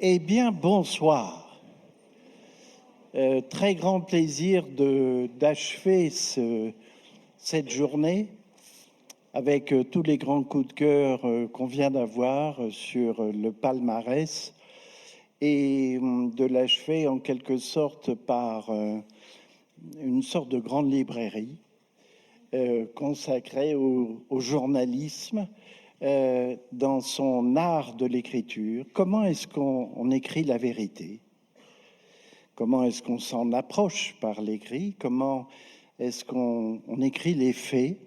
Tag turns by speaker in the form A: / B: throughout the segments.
A: Eh bien, bonsoir. Très grand plaisir d'achever cette journée avec tous les grands coups de cœur qu'on vient d'avoir sur le palmarès et de l'achever en quelque sorte par une sorte de grande librairie consacrée au journalisme dans son art de l'écriture. Comment est-ce qu'on écrit la vérité? Comment est-ce qu'on s'en approche par l'écrit? Comment est-ce qu'on écrit les faits?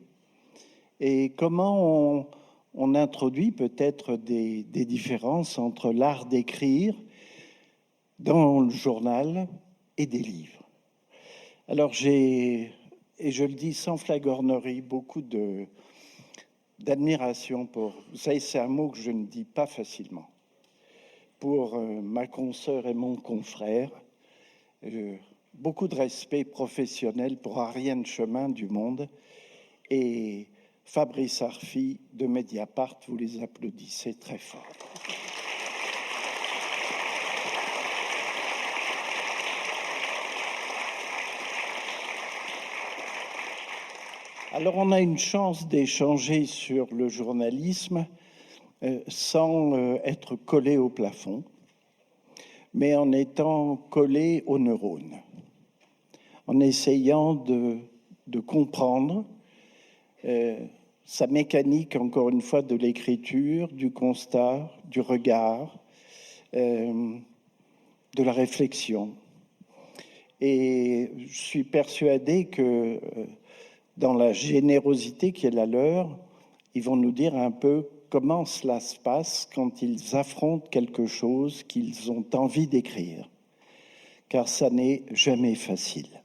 A: Et comment on introduit peut-être des différences entre l'art d'écrire dans le journal et des livres? Alors et je le dis sans flagornerie, beaucoup d'admiration pour, vous savez, c'est un mot que je ne dis pas facilement, pour ma consoeur et mon confrère, beaucoup de respect professionnel pour Ariane Chemin du Monde et Fabrice Arfi de Mediapart. Vous les applaudissez très fort. Alors on a une chance d'échanger sur le journalisme sans être collé au plafond, mais en étant collé aux neurones, en essayant de comprendre sa mécanique, encore une fois, de l'écriture, du constat, du regard, de la réflexion. Et je suis persuadé que dans la générosité qui est la leur, ils vont nous dire un peu comment cela se passe quand ils affrontent quelque chose qu'ils ont envie d'écrire, car ça n'est jamais facile.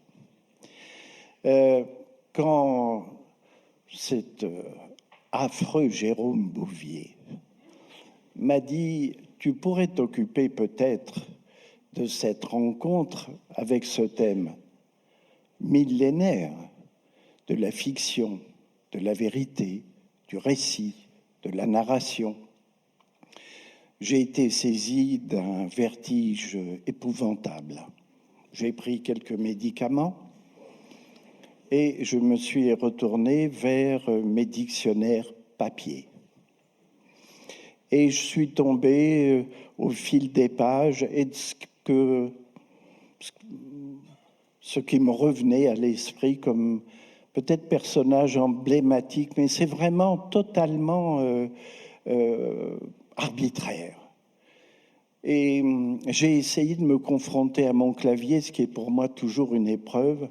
A: Quand cet affreux Jérôme Bouvier m'a dit « Tu pourrais t'occuper peut-être de cette rencontre avec ce thème millénaire de la fiction, de la vérité, du récit, de la narration ». J'ai été saisi d'un vertige épouvantable. J'ai pris quelques médicaments et je me suis retourné vers mes dictionnaires papier. Et je suis tombé au fil des pages et de ce qui me revenait à l'esprit comme peut-être personnage emblématique, mais c'est vraiment totalement arbitraire. Et j'ai essayé de me confronter à mon clavier, ce qui est pour moi toujours une épreuve,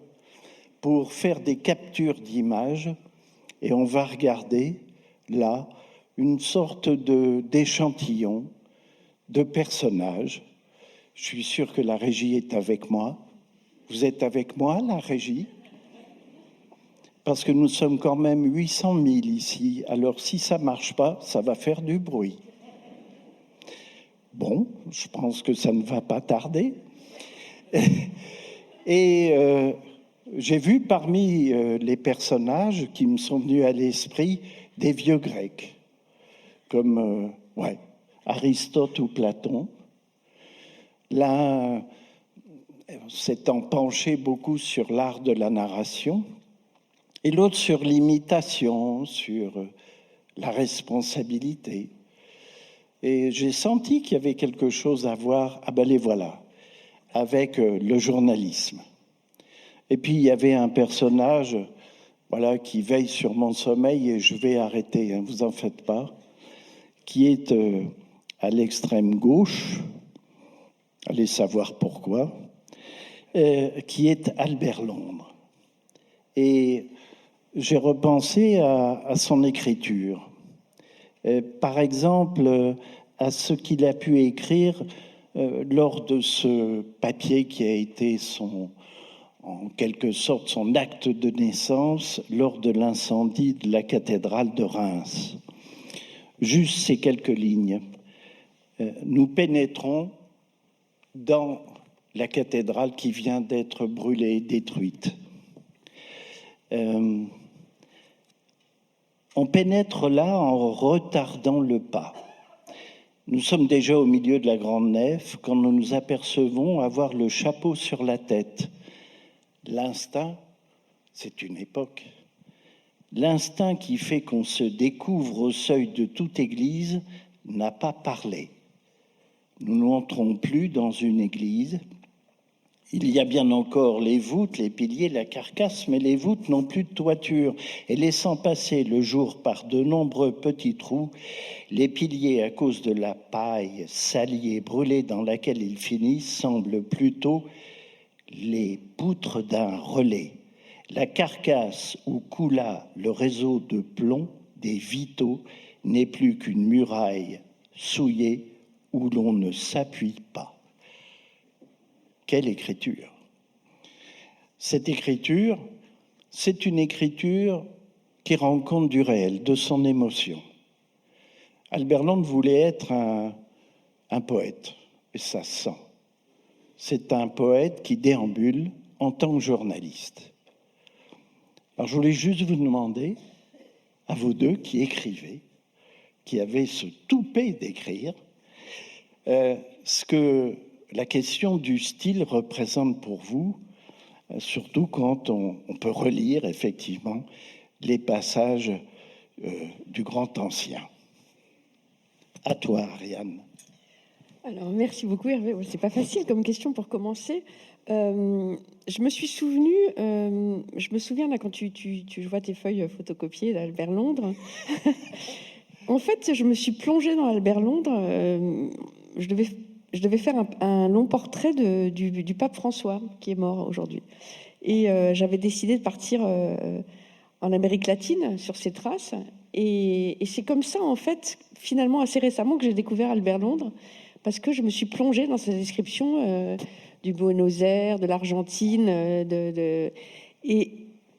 A: pour faire des captures d'images. Et on va regarder là une sorte d'échantillon de personnages. Je suis sûr que la régie est avec moi. Vous êtes avec moi, la régie? Parce que nous sommes quand même 800 000 ici. Alors, si ça ne marche pas, ça va faire du bruit. Bon, je pense que ça ne va pas tarder. Et j'ai vu parmi les personnages qui me sont venus à l'esprit des vieux Grecs, comme Aristote ou Platon. L'un s'étant penché beaucoup sur l'art de la narration, et l'autre sur l'imitation, sur la responsabilité. Et j'ai senti qu'il y avait quelque chose à voir, les voilà, avec le journalisme. Et puis il y avait un personnage qui veille sur mon sommeil, et je vais arrêter, vous en faites pas, qui est à l'extrême gauche, allez savoir pourquoi, qui est Albert Londres. Et j'ai repensé à son écriture. Par exemple, à ce qu'il a pu écrire lors de ce papier qui a été en quelque sorte son acte de naissance lors de l'incendie de la cathédrale de Reims. Juste ces quelques lignes. Nous pénétrons dans la cathédrale qui vient d'être brûlée, détruite. On pénètre là en retardant le pas. Nous sommes déjà au milieu de la grande nef quand nous nous apercevons avoir le chapeau sur la tête. L'instinct, c'est une époque. L'instinct qui fait qu'on se découvre au seuil de toute église n'a pas parlé. Nous n'entrons plus dans une église. Il y a bien encore les voûtes, les piliers, la carcasse, mais les voûtes n'ont plus de toiture. Et laissant passer le jour par de nombreux petits trous, les piliers, à cause de la paille salie et brûlée dans laquelle ils finissent, semblent plutôt les poutres d'un relais. La carcasse où coula le réseau de plomb des vitaux n'est plus qu'une muraille souillée où l'on ne s'appuie pas. Quelle écriture! Cette écriture, c'est une écriture qui rend compte du réel, de son émotion. Albert Londres voulait être un poète, et ça se sent. C'est un poète qui déambule en tant que journaliste. Alors je voulais juste vous demander, à vous deux qui écrivez, qui avez ce toupet d'écrire, ce que la question du style représente pour vous, surtout quand on peut relire effectivement les passages du Grand Ancien. À toi, Ariane.
B: Alors, merci beaucoup, Hervé. C'est pas facile comme question pour commencer. Je me souviens là, quand tu vois tes feuilles photocopiées d'Albert Londres. En fait, je me suis plongée dans Albert Londres. Je devais faire un long portrait du pape François, qui est mort aujourd'hui. Et j'avais décidé de partir en Amérique latine sur ses traces. Et c'est comme ça, en fait, finalement, assez récemment, que j'ai découvert Albert Londres, parce que je me suis plongée dans sa description du Buenos Aires, de l'Argentine.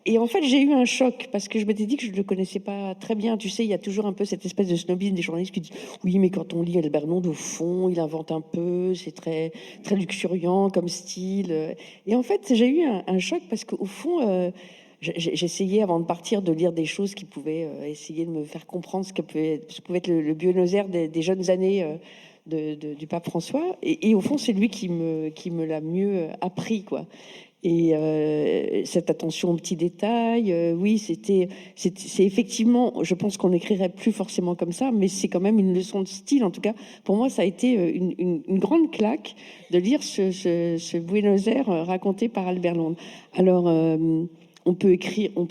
B: Et en fait, j'ai eu un choc, parce que je m'étais dit que je ne le connaissais pas très bien. Tu sais, il y a toujours un peu cette espèce de snobisme des journalistes qui disent « Oui, mais quand on lit Albert Londres, au fond, il invente un peu, c'est très, très luxuriant comme style. » Et en fait, j'ai eu un choc, parce qu'au fond... J'essayais avant de partir de lire des choses qui pouvaient essayer de me faire comprendre ce que pouvait être le Buenos Aires des jeunes années du pape François. Et au fond, c'est lui qui me l'a mieux appris, quoi. Et cette attention aux petits détails, oui, c'est effectivement, je pense qu'on n'écrirait plus forcément comme ça, mais c'est quand même une leçon de style. En tout cas, pour moi, ça a été une grande claque de lire ce Buenos Aires raconté par Albert Londres. Alors... on peut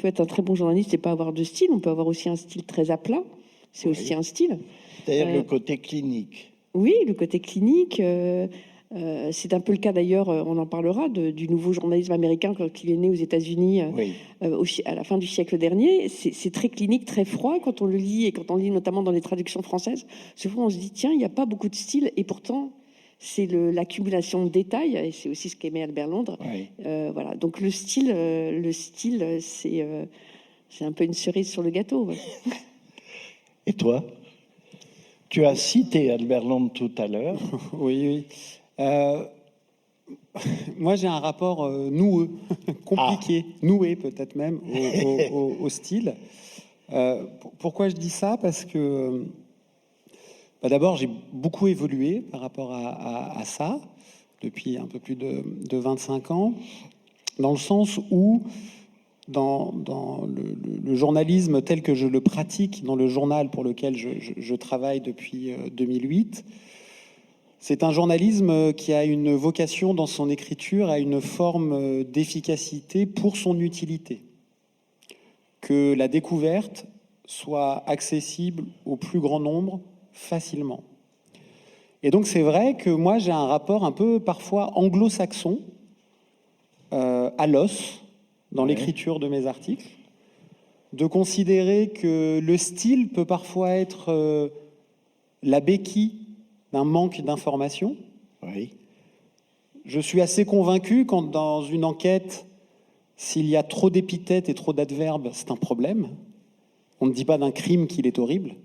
B: être un très bon journaliste et pas avoir de style. On peut avoir aussi un style très à plat. C'est aussi un style.
A: D'ailleurs, le côté clinique.
B: Oui, le côté clinique. C'est un peu le cas d'ailleurs, on en parlera, du nouveau journalisme américain quand il est né aux États-Unis à la fin du siècle dernier. C'est très clinique, très froid quand on le lit, et quand on lit notamment dans les traductions françaises. Souvent, on se dit, tiens, il n'y a pas beaucoup de style, et pourtant... c'est l'accumulation de détails, et c'est aussi ce qu'aimait Albert Londres.
A: Oui.
B: Voilà. Donc le style, c'est un peu une cerise sur le gâteau. Ouais.
A: Et toi? Tu as cité Albert Londres tout à l'heure.
C: Oui. Moi, j'ai un rapport noueux, compliqué, noué peut-être même, au style. Pourquoi je dis ça? Parce que... d'abord, j'ai beaucoup évolué par rapport à ça, depuis un peu plus de 25 ans, dans le sens où, dans le journalisme tel que je le pratique, dans le journal pour lequel je travaille depuis 2008, c'est un journalisme qui a une vocation dans son écriture, à une forme d'efficacité pour son utilité. Que la découverte soit accessible au plus grand nombre, facilement. Et donc c'est vrai que moi j'ai un rapport un peu parfois anglo-saxon à l'os dans l'écriture de mes articles, de considérer que le style peut parfois être la béquille d'un manque d'information.
A: Oui.
C: Je suis assez convaincu quand dans une enquête, s'il y a trop d'épithètes et trop d'adverbes, c'est un problème. On ne dit pas d'un crime qu'il est horrible.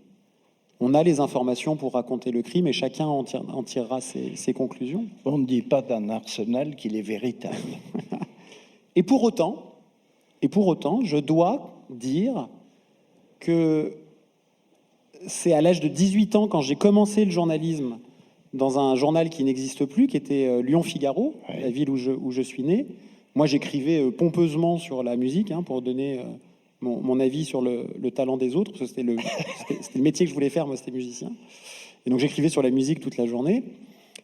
C: On a les informations pour raconter le crime et chacun en tirera ses conclusions.
A: On ne dit pas d'un arsenal qu'il est véritable.
C: Et pour autant, je dois dire que c'est à l'âge de 18 ans, quand j'ai commencé le journalisme dans un journal qui n'existe plus, qui était Lyon-Figaro, la ville où je suis né. Moi, j'écrivais pompeusement sur la musique, pour donner mon avis sur le talent des autres, parce que c'était le métier que je voulais faire, moi, c'était musicien. Et donc, j'écrivais sur la musique toute la journée.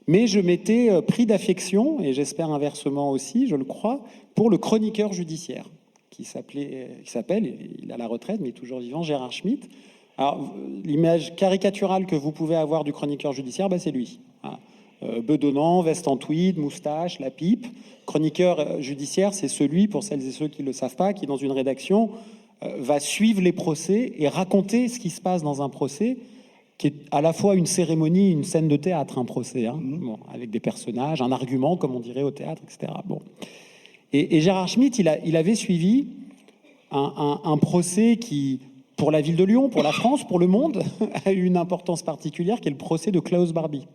C: Mais je m'étais pris d'affection, et j'espère inversement aussi, je le crois, pour le chroniqueur judiciaire, qui s'appelle, il a la retraite, mais il est toujours vivant, Gérard Schmitt. Alors, l'image caricaturale que vous pouvez avoir du chroniqueur judiciaire, c'est lui. Bedonnant, veste en tweed, moustache, la pipe. Chroniqueur judiciaire, c'est celui, pour celles et ceux qui ne le savent pas, qui, dans une rédaction, va suivre les procès et raconter ce qui se passe dans un procès, qui est à la fois une cérémonie, une scène de théâtre, un procès, avec des personnages, un argument, comme on dirait au théâtre, etc. Bon. Et Gérard Schmitt, il avait suivi un procès qui, pour la ville de Lyon, pour la France, pour le monde, a eu une importance particulière, qui est le procès de Klaus Barbie.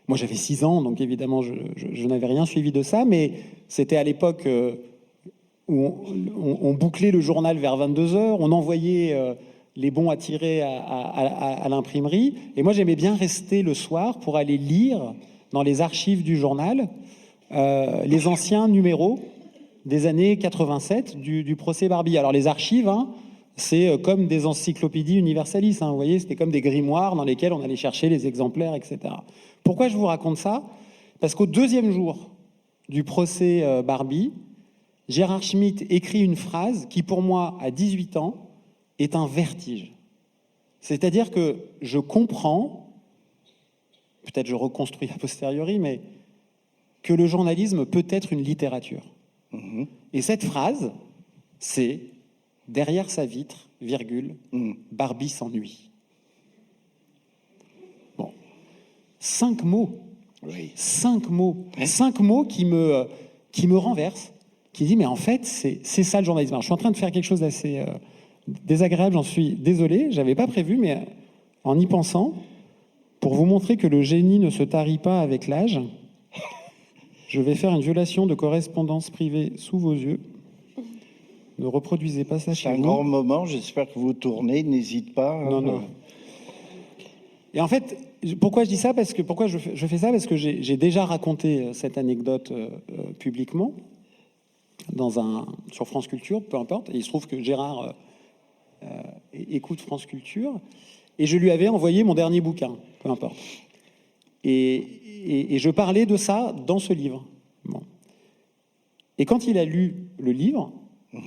C: Moi, j'avais 6 ans, donc évidemment, je n'avais rien suivi de ça, mais c'était à l'époque où on bouclait le journal vers 22h, on envoyait les bons à tirer à l'imprimerie, et moi, j'aimais bien rester le soir pour aller lire dans les archives du journal les anciens numéros des années 87 du procès Barbie. Alors, les archives, c'est comme des encyclopédies universalistes, vous voyez, c'était comme des grimoires dans lesquels on allait chercher les exemplaires, etc. Pourquoi je vous raconte ça? Parce qu'au 2e jour du procès Barbie, Gérard Schmitt écrit une phrase qui, pour moi, à 18 ans, est un vertige. C'est-à-dire que je comprends, peut-être je reconstruis a posteriori, mais que le journalisme peut être une littérature. Et cette phrase, c'est « Derrière sa vitre, virgule, Barbie s'ennuie ». 5 mots. Oui. 5 mots. 5 mots qui me renversent, qui dit mais en fait, c'est ça le journalisme. Alors, je suis en train de faire quelque chose d'assez désagréable, j'en suis désolé, j'avais pas prévu, mais en y pensant, pour vous montrer que le génie ne se tarit pas avec l'âge, je vais faire une violation de correspondance privée sous vos yeux. Ne reproduisez pas ça chez vous.
A: C'est un grand moment, j'espère que vous tournez, n'hésite pas.
C: Non. Et en fait, pourquoi je dis ça? Pourquoi je fais ça? Parce que j'ai déjà raconté cette anecdote publiquement sur France Culture, peu importe. Et il se trouve que Gérard écoute France Culture. Et je lui avais envoyé mon dernier bouquin, peu importe. Et je parlais de ça dans ce livre. Bon. Et quand il a lu le livre,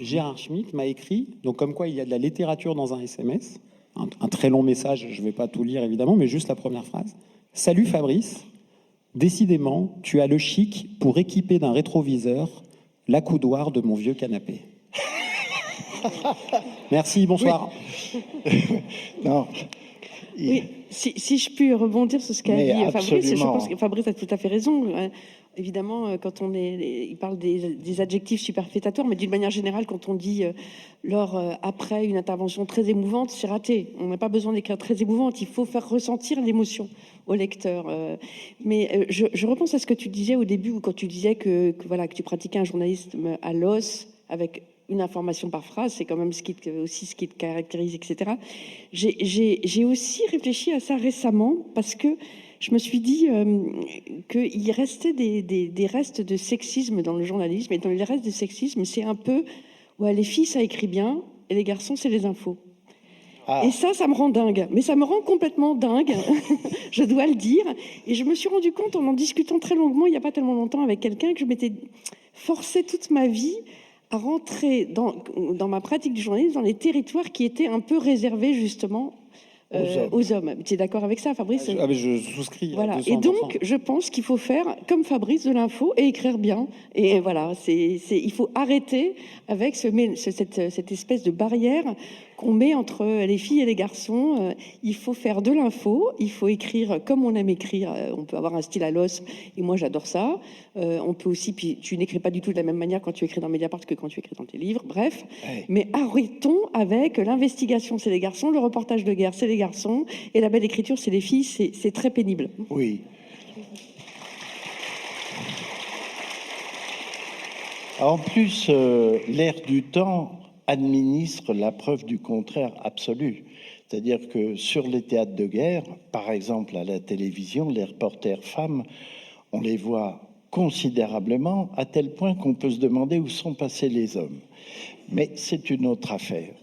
C: Gérard Schmitt m'a écrit, donc comme quoi il y a de la littérature dans un SMS, un très long message, je ne vais pas tout lire évidemment, mais juste la première phrase. « Salut Fabrice, décidément, tu as le chic pour équiper d'un rétroviseur l'accoudoir de mon vieux canapé. » Merci, bonsoir.
A: Oui. Non.
B: Oui, si je puis rebondir sur ce qu'a dit Fabrice, je pense que Fabrice a tout à fait raison. Évidemment, quand il parle des adjectifs superfétatoires, mais d'une manière générale, quand on dit après une intervention très émouvante, c'est raté. On n'a pas besoin d'écrire très émouvante, il faut faire ressentir l'émotion au lecteur. Mais je repense à ce que tu disais au début, quand tu disais que tu pratiquais un journalisme à l'os, avec une information par phrase, c'est quand même aussi ce qui te caractérise, etc. J'ai aussi réfléchi à ça récemment, parce que je me suis dit qu'il restait des restes de sexisme dans le journalisme. Et dans les restes de sexisme, c'est un peu les filles, ça écrit bien, et les garçons, c'est les infos. Ah. Et ça me rend dingue. Mais ça me rend complètement dingue, je dois le dire. Et je me suis rendu compte, en discutant très longuement, il n'y a pas tellement longtemps, avec quelqu'un, que je m'étais forcée toute ma vie à rentrer dans ma pratique du journalisme dans les territoires qui étaient un peu réservés, justement, aux hommes. Tu es d'accord avec ça, Fabrice?
C: Mais je souscris.
B: Voilà. Et donc, je pense qu'il faut faire comme Fabrice, de l'info, et écrire bien. Et voilà, il faut arrêter avec cette espèce de barrière qu'on met entre les filles et les garçons. Il faut faire de l'info, il faut écrire comme on aime écrire. On peut avoir un style à l'os, et moi j'adore ça. On peut aussi, puis tu n'écris pas du tout de la même manière quand tu écris dans Mediapart que quand tu écris dans tes livres, bref. Ouais. Mais arrêtons avec l'investigation, c'est les garçons, le reportage de guerre, c'est les garçons, et la belle écriture, c'est les filles, c'est très pénible.
A: Oui. En plus, l'ère du temps administre la preuve du contraire absolue. C'est-à-dire que sur les théâtres de guerre, par exemple à la télévision, les reporters femmes, on les voit considérablement, à tel point qu'on peut se demander où sont passés les hommes. Mais c'est une autre affaire.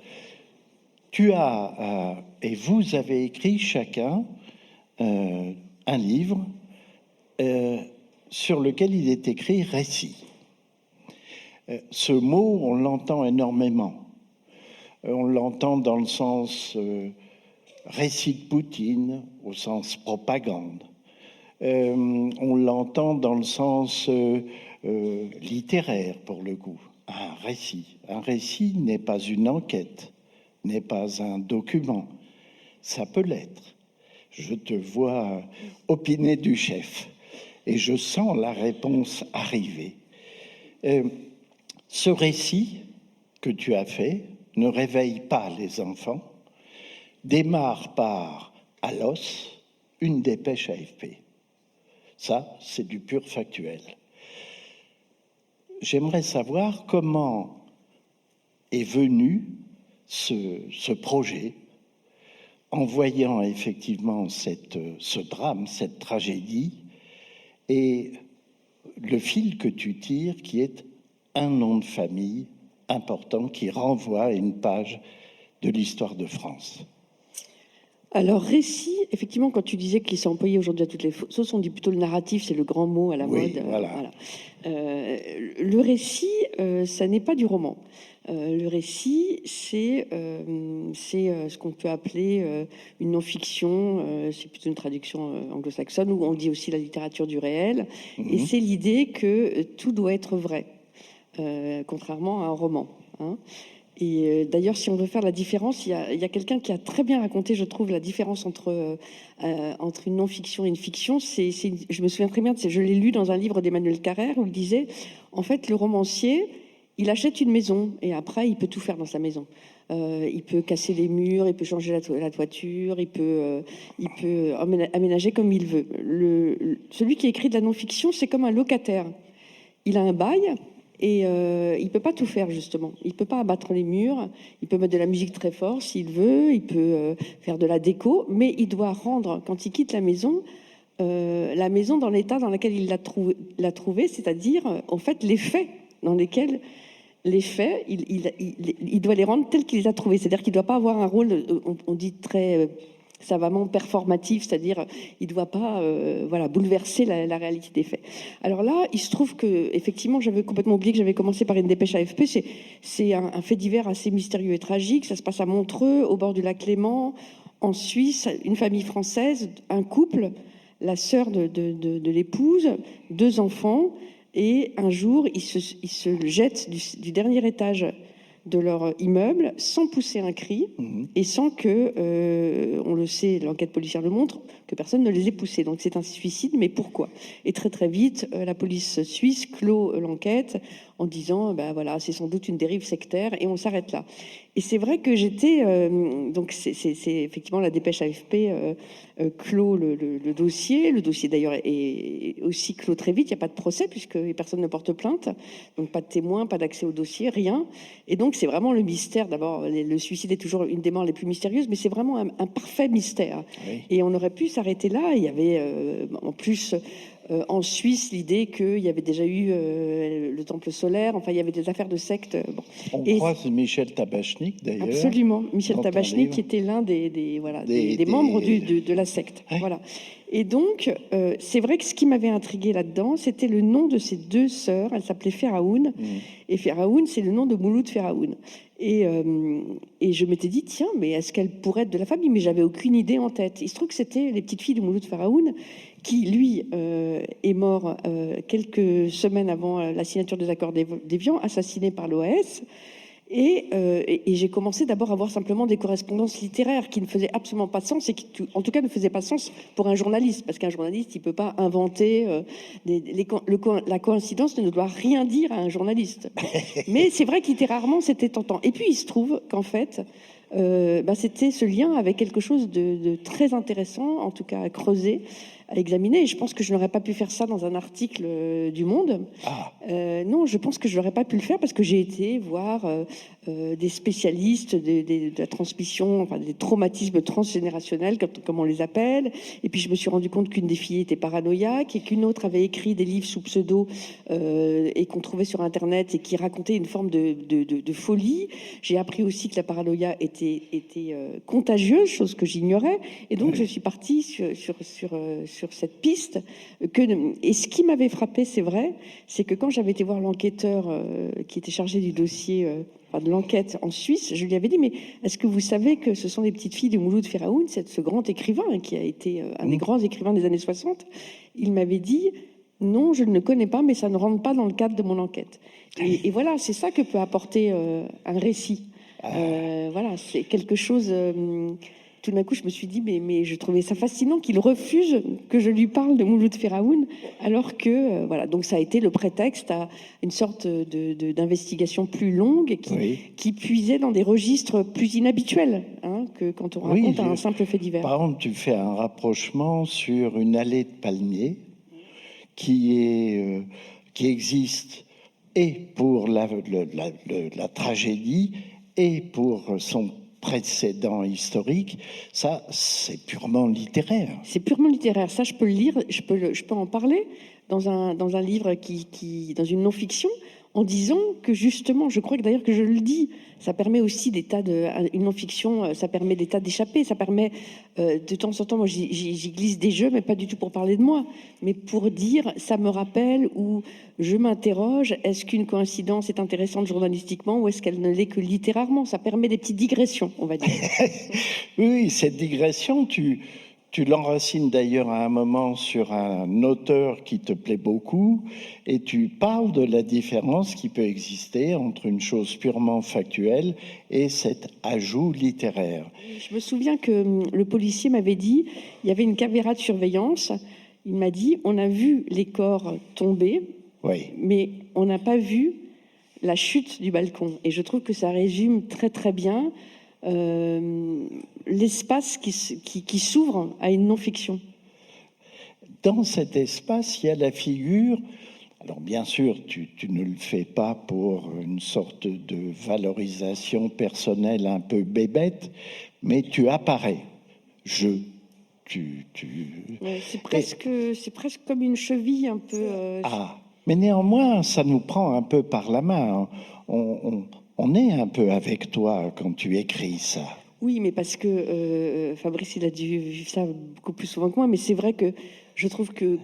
A: Tu as, et vous avez écrit chacun un livre sur lequel il est écrit récit. Ce mot, on l'entend énormément. On l'entend dans le sens récit de Poutine, au sens propagande. On l'entend dans le sens littéraire, pour le coup. Un récit. Un récit n'est pas une enquête, n'est pas un document. Ça peut l'être. Je te vois opiner du chef et je sens la réponse arriver. Ce récit que tu as fait ne réveille pas les enfants, démarre par à l'os une dépêche AFP. Ça, c'est du pur factuel. J'aimerais savoir comment est venu ce projet, en voyant effectivement ce drame, cette tragédie, et le fil que tu tires, qui est un nom de famille important, qui renvoie à une page de l'histoire de France.
B: Alors, récit, effectivement, quand tu disais qu'il s'est employé aujourd'hui à toutes les sauces, on dit plutôt le narratif, c'est le grand mot à la mode.
A: Voilà.
B: Le récit, ça n'est pas du roman. Le récit, c'est ce qu'on peut appeler une non-fiction, c'est plutôt une traduction anglo-saxonne, où on dit aussi la littérature du réel, et c'est l'idée que tout doit être vrai, contrairement à un roman. Hein. Et d'ailleurs, si on veut faire la différence, il y a quelqu'un qui a très bien raconté, je trouve, la différence entre une non-fiction et une fiction. Je me souviens très bien, je l'ai lu dans un livre d'Emmanuel Carrère, où il disait, en fait, le romancier, il achète une maison et après, il peut tout faire dans sa maison. Il peut casser les murs, il peut changer la toiture, il peut aménager comme il veut. Celui qui écrit de la non-fiction, c'est comme un locataire. Il a un bail. Et il peut pas tout faire, justement. Il peut pas abattre les murs, il peut mettre de la musique très fort s'il veut, il peut faire de la déco, mais il doit rendre, quand il quitte la maison dans l'état dans lequel il l'a trouvé, c'est-à-dire, en fait, les faits dans lesquels... Les faits, il doit les rendre tels qu'il les a trouvés. C'est-à-dire qu'il ne doit pas avoir un rôle, on dit très savamment performatif, c'est-à-dire il ne doit pas bouleverser la réalité des faits. Alors là, il se trouve que effectivement, j'avais complètement oublié que j'avais commencé par une dépêche AFP. C'est un fait divers assez mystérieux et tragique. Ça se passe à Montreux, au bord du lac Léman, en Suisse, une famille française, un couple, la sœur de l'épouse, 2 enfants. Et un jour, ils se jettent du dernier étage de leur immeuble sans pousser un cri et sans que, on le sait, l'enquête policière le montre, que personne ne les ait poussés. Donc c'est un suicide, mais pourquoi? Et très très vite, la police suisse clôt l'enquête en disant, voilà, c'est sans doute une dérive sectaire, et on s'arrête là. Et c'est vrai que j'étais, donc c'est effectivement la dépêche AFP clôt le dossier. Le dossier d'ailleurs est aussi clos très vite. Il n'y a pas de procès puisque personne ne porte plainte, donc pas de témoins, pas d'accès au dossier, rien. Et donc c'est vraiment le mystère. D'abord, le suicide est toujours une des morts les plus mystérieuses, mais c'est vraiment un parfait mystère. Oui. Et on aurait pu s'arrêter là. Il y avait en plus en Suisse l'idée qu'il y avait déjà eu le temple solaire. Enfin, il y avait des affaires de secte. Bon.
A: On croise Michel Tabachnik d'ailleurs.
B: Absolument, Michel Tabachnik qui était l'un des membres de la secte. Ouais. Voilà. Et donc, c'est vrai que ce qui m'avait intrigué là-dedans, c'était le nom de ces 2 sœurs. Elles s'appelaient Feraoun. Et Feraoun, c'est le nom de Mouloud Feraoun. Et je m'étais dit, tiens, mais est-ce qu'elle pourrait être de la famille? Mais j'avais aucune idée en tête. Il se trouve que c'était les petites filles de Mouloud Feraoun qui, lui, est mort quelques semaines avant la signature des accords d'Évian, assassiné par l'OAS. Et j'ai commencé d'abord à voir simplement des correspondances littéraires qui ne faisaient absolument pas sens et qui, en tout cas, ne faisaient pas sens pour un journaliste, parce qu'un journaliste, il ne peut pas inventer la coïncidence ne doit rien dire à un journaliste. Mais c'est vrai que littérairement, c'était tentant. Et puis, il se trouve qu'en fait, c'était ce lien avec quelque chose de très intéressant, en tout cas à creuser, à examiner. Et je pense que je n'aurais pas pu faire ça dans un article du Monde. Non, je pense que je n'aurais pas pu le faire parce que j'ai été voir des spécialistes de la transmission, enfin des traumatismes transgénérationnels, comme on les appelle. Et puis je me suis rendu compte qu'une des filles était paranoïaque et qu'une autre avait écrit des livres sous pseudo et qu'on trouvait sur Internet et qui racontait une forme de folie. J'ai appris aussi que la paranoïa était contagieuse, chose que j'ignorais. Et donc, je suis partie sur cette piste. Et ce qui m'avait frappé, c'est vrai, c'est que quand j'avais été voir l'enquêteur qui était chargé du dossier, de l'enquête en Suisse, je lui avais dit, mais est-ce que vous savez que ce sont les petites filles de Mouloud Feraoun, ce grand écrivain qui a été un des grands écrivains des années 60? Il m'avait dit, non, je ne le connais pas, mais ça ne rentre pas dans le cadre de mon enquête. Et voilà, c'est ça que peut apporter un récit. Voilà, c'est quelque chose... tout d'un coup, je me suis dit, mais je trouvais ça fascinant qu'il refuse que je lui parle de Mouloud Feraoun, alors que, voilà, donc ça a été le prétexte à une sorte d'investigation plus longue qui puisait dans des registres plus inhabituels que quand on raconte un simple fait divers.
A: Par exemple, tu fais un rapprochement sur une allée de palmiers qui existe et pour la tragédie et pour son précédent historique. Ça, c'est purement littéraire.
B: C'est purement littéraire. Ça, je peux le lire, je peux en parler dans un livre dans une non-fiction, en disant que justement, je crois que d'ailleurs que je le dis, ça permet aussi une non-fiction, ça permet des tas d'échapper, ça permet de temps en temps, moi j'y glisse des jeux, mais pas du tout pour parler de moi, mais pour dire, ça me rappelle, ou je m'interroge, est-ce qu'une coïncidence est intéressante journalistiquement ou est-ce qu'elle ne l'est que littérairement? Ça permet des petites digressions, on va dire.
A: Oui, cette digression, tu l'enracines d'ailleurs à un moment sur un auteur qui te plaît beaucoup et tu parles de la différence qui peut exister entre une chose purement factuelle et cet ajout littéraire.
B: Je me souviens que le policier m'avait dit, il y avait une caméra de surveillance, il m'a dit, on a vu les corps tomber, mais on n'a pas vu la chute du balcon. Et je trouve que ça résume très très bien l'espace qui s'ouvre à une non-fiction.
A: Dans cet espace, il y a la figure, alors bien sûr, tu ne le fais pas pour une sorte de valorisation personnelle un peu bébête, mais tu apparais.
B: Ouais, c'est presque comme une cheville un peu...
A: mais néanmoins, ça nous prend un peu par la main. On est un peu avec toi quand tu écris ça.
B: Oui, mais parce que Fabrice, il a dû vivre ça beaucoup plus souvent que moi, mais c'est vrai que je trouve que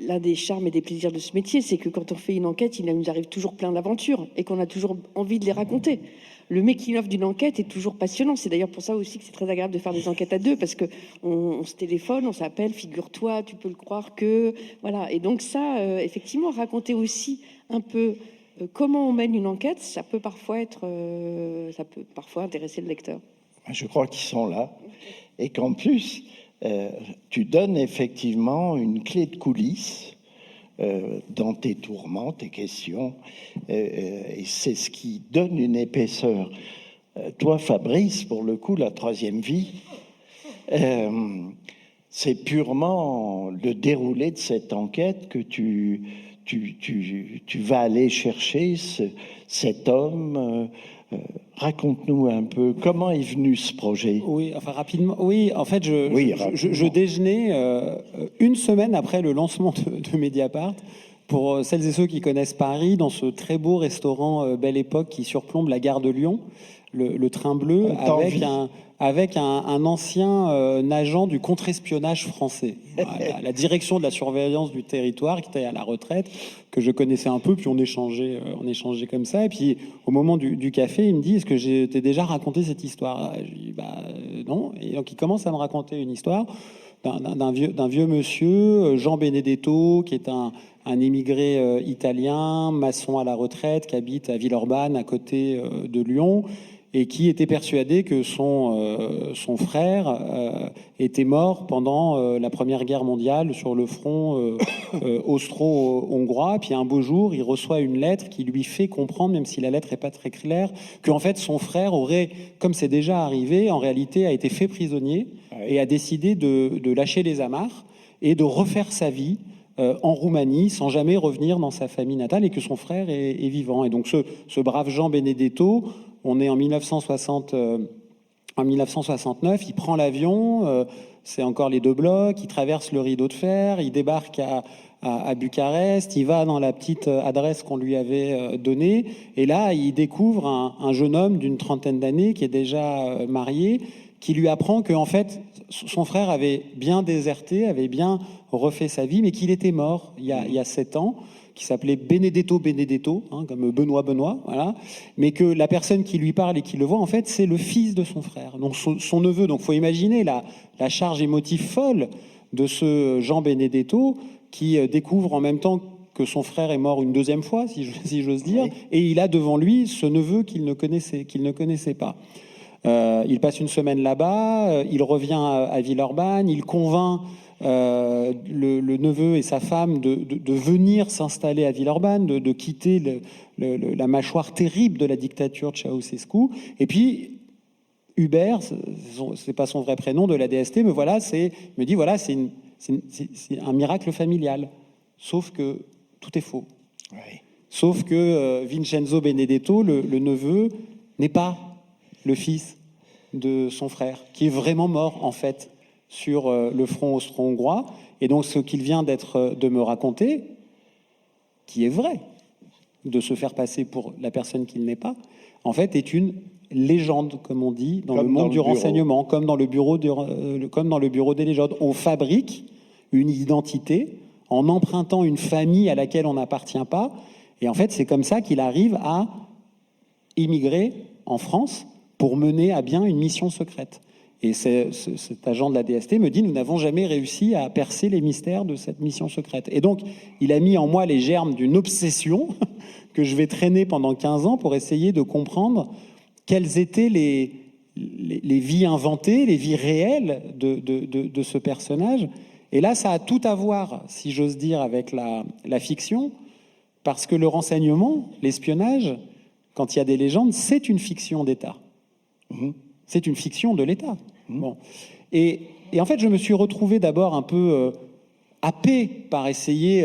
B: l'un des charmes et des plaisirs de ce métier, c'est que quand on fait une enquête, il nous arrive toujours plein d'aventures et qu'on a toujours envie de les raconter. Le making-of d'une enquête est toujours passionnant. C'est d'ailleurs pour ça aussi que c'est très agréable de faire des enquêtes à deux, parce que on se téléphone, on s'appelle, figure-toi, tu peux le croire que... Voilà. Et donc ça, effectivement, raconter aussi un peu... comment on mène une enquête, ça peut parfois intéresser le lecteur.
A: Je crois qu'ils sont là et qu'en plus, tu donnes effectivement une clé de coulisses dans tes tourments, tes questions, et c'est ce qui donne une épaisseur. Toi, Fabrice, pour le coup, la troisième vie, c'est purement le déroulé de cette enquête que tu vas aller chercher cet homme. Raconte-nous un peu comment est venu ce projet.
C: Oui, enfin rapidement. Oui, en fait, je déjeunais une semaine après le lancement de Mediapart. Pour celles et ceux qui connaissent Paris, dans ce très beau restaurant Belle Époque qui surplombe la gare de Lyon, le Train Bleu, avec un ancien agent du contre-espionnage français, la direction de la surveillance du territoire, qui était à la retraite, que je connaissais un peu, puis on échangeait comme ça. Et puis au moment du café, il me dit, est-ce que j'ai déjà raconté cette histoire? Je lui dis, non. Et donc il commence à me raconter une histoire d'un vieux monsieur, Jean Benedetto, qui est un émigré italien, maçon à la retraite, qui habite à Villeurbanne, à côté de Lyon, et qui était persuadé que son frère était mort pendant la Première Guerre mondiale sur le front austro-hongrois. Puis un beau jour, il reçoit une lettre qui lui fait comprendre, même si la lettre n'est pas très claire, qu'en fait son frère aurait, comme c'est déjà arrivé, en réalité a été fait prisonnier et a décidé de lâcher les amarres et de refaire sa vie en Roumanie sans jamais revenir dans sa famille natale et que son frère est vivant. Et donc ce brave Jean Benedetto, on est en 1969, il prend l'avion, c'est encore les 2 blocs, il traverse le rideau de fer, il débarque à Bucarest, il va dans la petite adresse qu'on lui avait donnée, et là, il découvre un jeune homme d'une 30aine d'années qui est déjà marié, qui lui apprend que, en fait, son frère avait bien déserté, avait bien refait sa vie, mais qu'il était mort il y a 7 ans, qui s'appelait Benedetto, comme Benoît, voilà, mais que la personne qui lui parle et qui le voit, en fait, c'est le fils de son frère, donc son neveu. Donc, il faut imaginer la charge émotive folle de ce Jean Benedetto qui découvre en même temps que son frère est mort une 2e fois, si j'ose dire, oui. Et il a devant lui ce neveu qu'il ne connaissait pas. Il passe une semaine là-bas, il revient à Villeurbanne, il convainc le neveu et sa femme de venir s'installer à Villeurbanne, de quitter la mâchoire terrible de la dictature de Ceausescu. Et puis Hubert, c'est pas son vrai prénom, de la DST, me dit voilà, c'est un miracle familial. Sauf que tout est faux. Oui. Sauf que Vincenzo Benedetto, le neveu, n'est pas le fils de son frère, qui est vraiment mort, en fait, sur le front austro-hongrois. Et donc, ce qu'il vient de me raconter, qui est vrai, de se faire passer pour la personne qu'il n'est pas, en fait, est une légende, comme on dit, dans le monde du renseignement, comme dans le bureau des légendes. On fabrique une identité en empruntant une famille à laquelle on n'appartient pas. Et en fait, c'est comme ça qu'il arrive à immigrer en France pour mener à bien une mission secrète. Et cet agent de la DST me dit, nous n'avons jamais réussi à percer les mystères de cette mission secrète. Et donc, il a mis en moi les germes d'une obsession que je vais traîner pendant 15 ans pour essayer de comprendre quelles étaient les vies inventées, les vies réelles de ce personnage. Et là, ça a tout à voir, si j'ose dire, avec la fiction, parce que le renseignement, l'espionnage, quand il y a des légendes, c'est une fiction d'État. Mmh. C'est une fiction de l'État. Mmh. Bon. Et en fait, je me suis retrouvé d'abord un peu happé par essayer,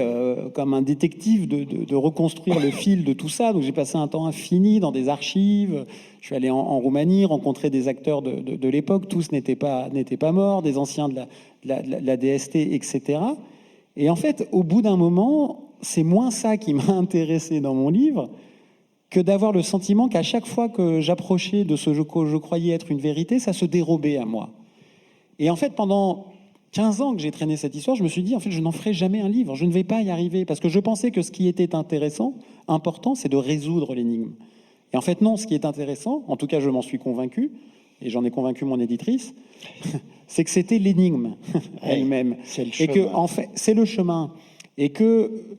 C: comme un détective, de reconstruire le fil de tout ça. Donc j'ai passé un temps infini dans des archives. Je suis allé en Roumanie, rencontrer des acteurs de l'époque. Tous n'étaient pas morts, des anciens de la DST, etc. Et en fait, au bout d'un moment, c'est moins ça qui m'a intéressé dans mon livre que d'avoir le sentiment qu'à chaque fois que j'approchais de ce que je croyais être une vérité, ça se dérobait à moi. Et en fait, pendant 15 ans que j'ai traîné cette histoire, je me suis dit, en fait, je n'en ferai jamais un livre, je ne vais pas y arriver, parce que je pensais que ce qui était intéressant, important, c'est de résoudre l'énigme. Et en fait, non, ce qui est intéressant, en tout cas, je m'en suis convaincu, et j'en ai convaincu mon éditrice, c'est que c'était l'énigme elle-même.
A: C'est le chemin.
C: Et que, en fait, c'est le chemin. Et que...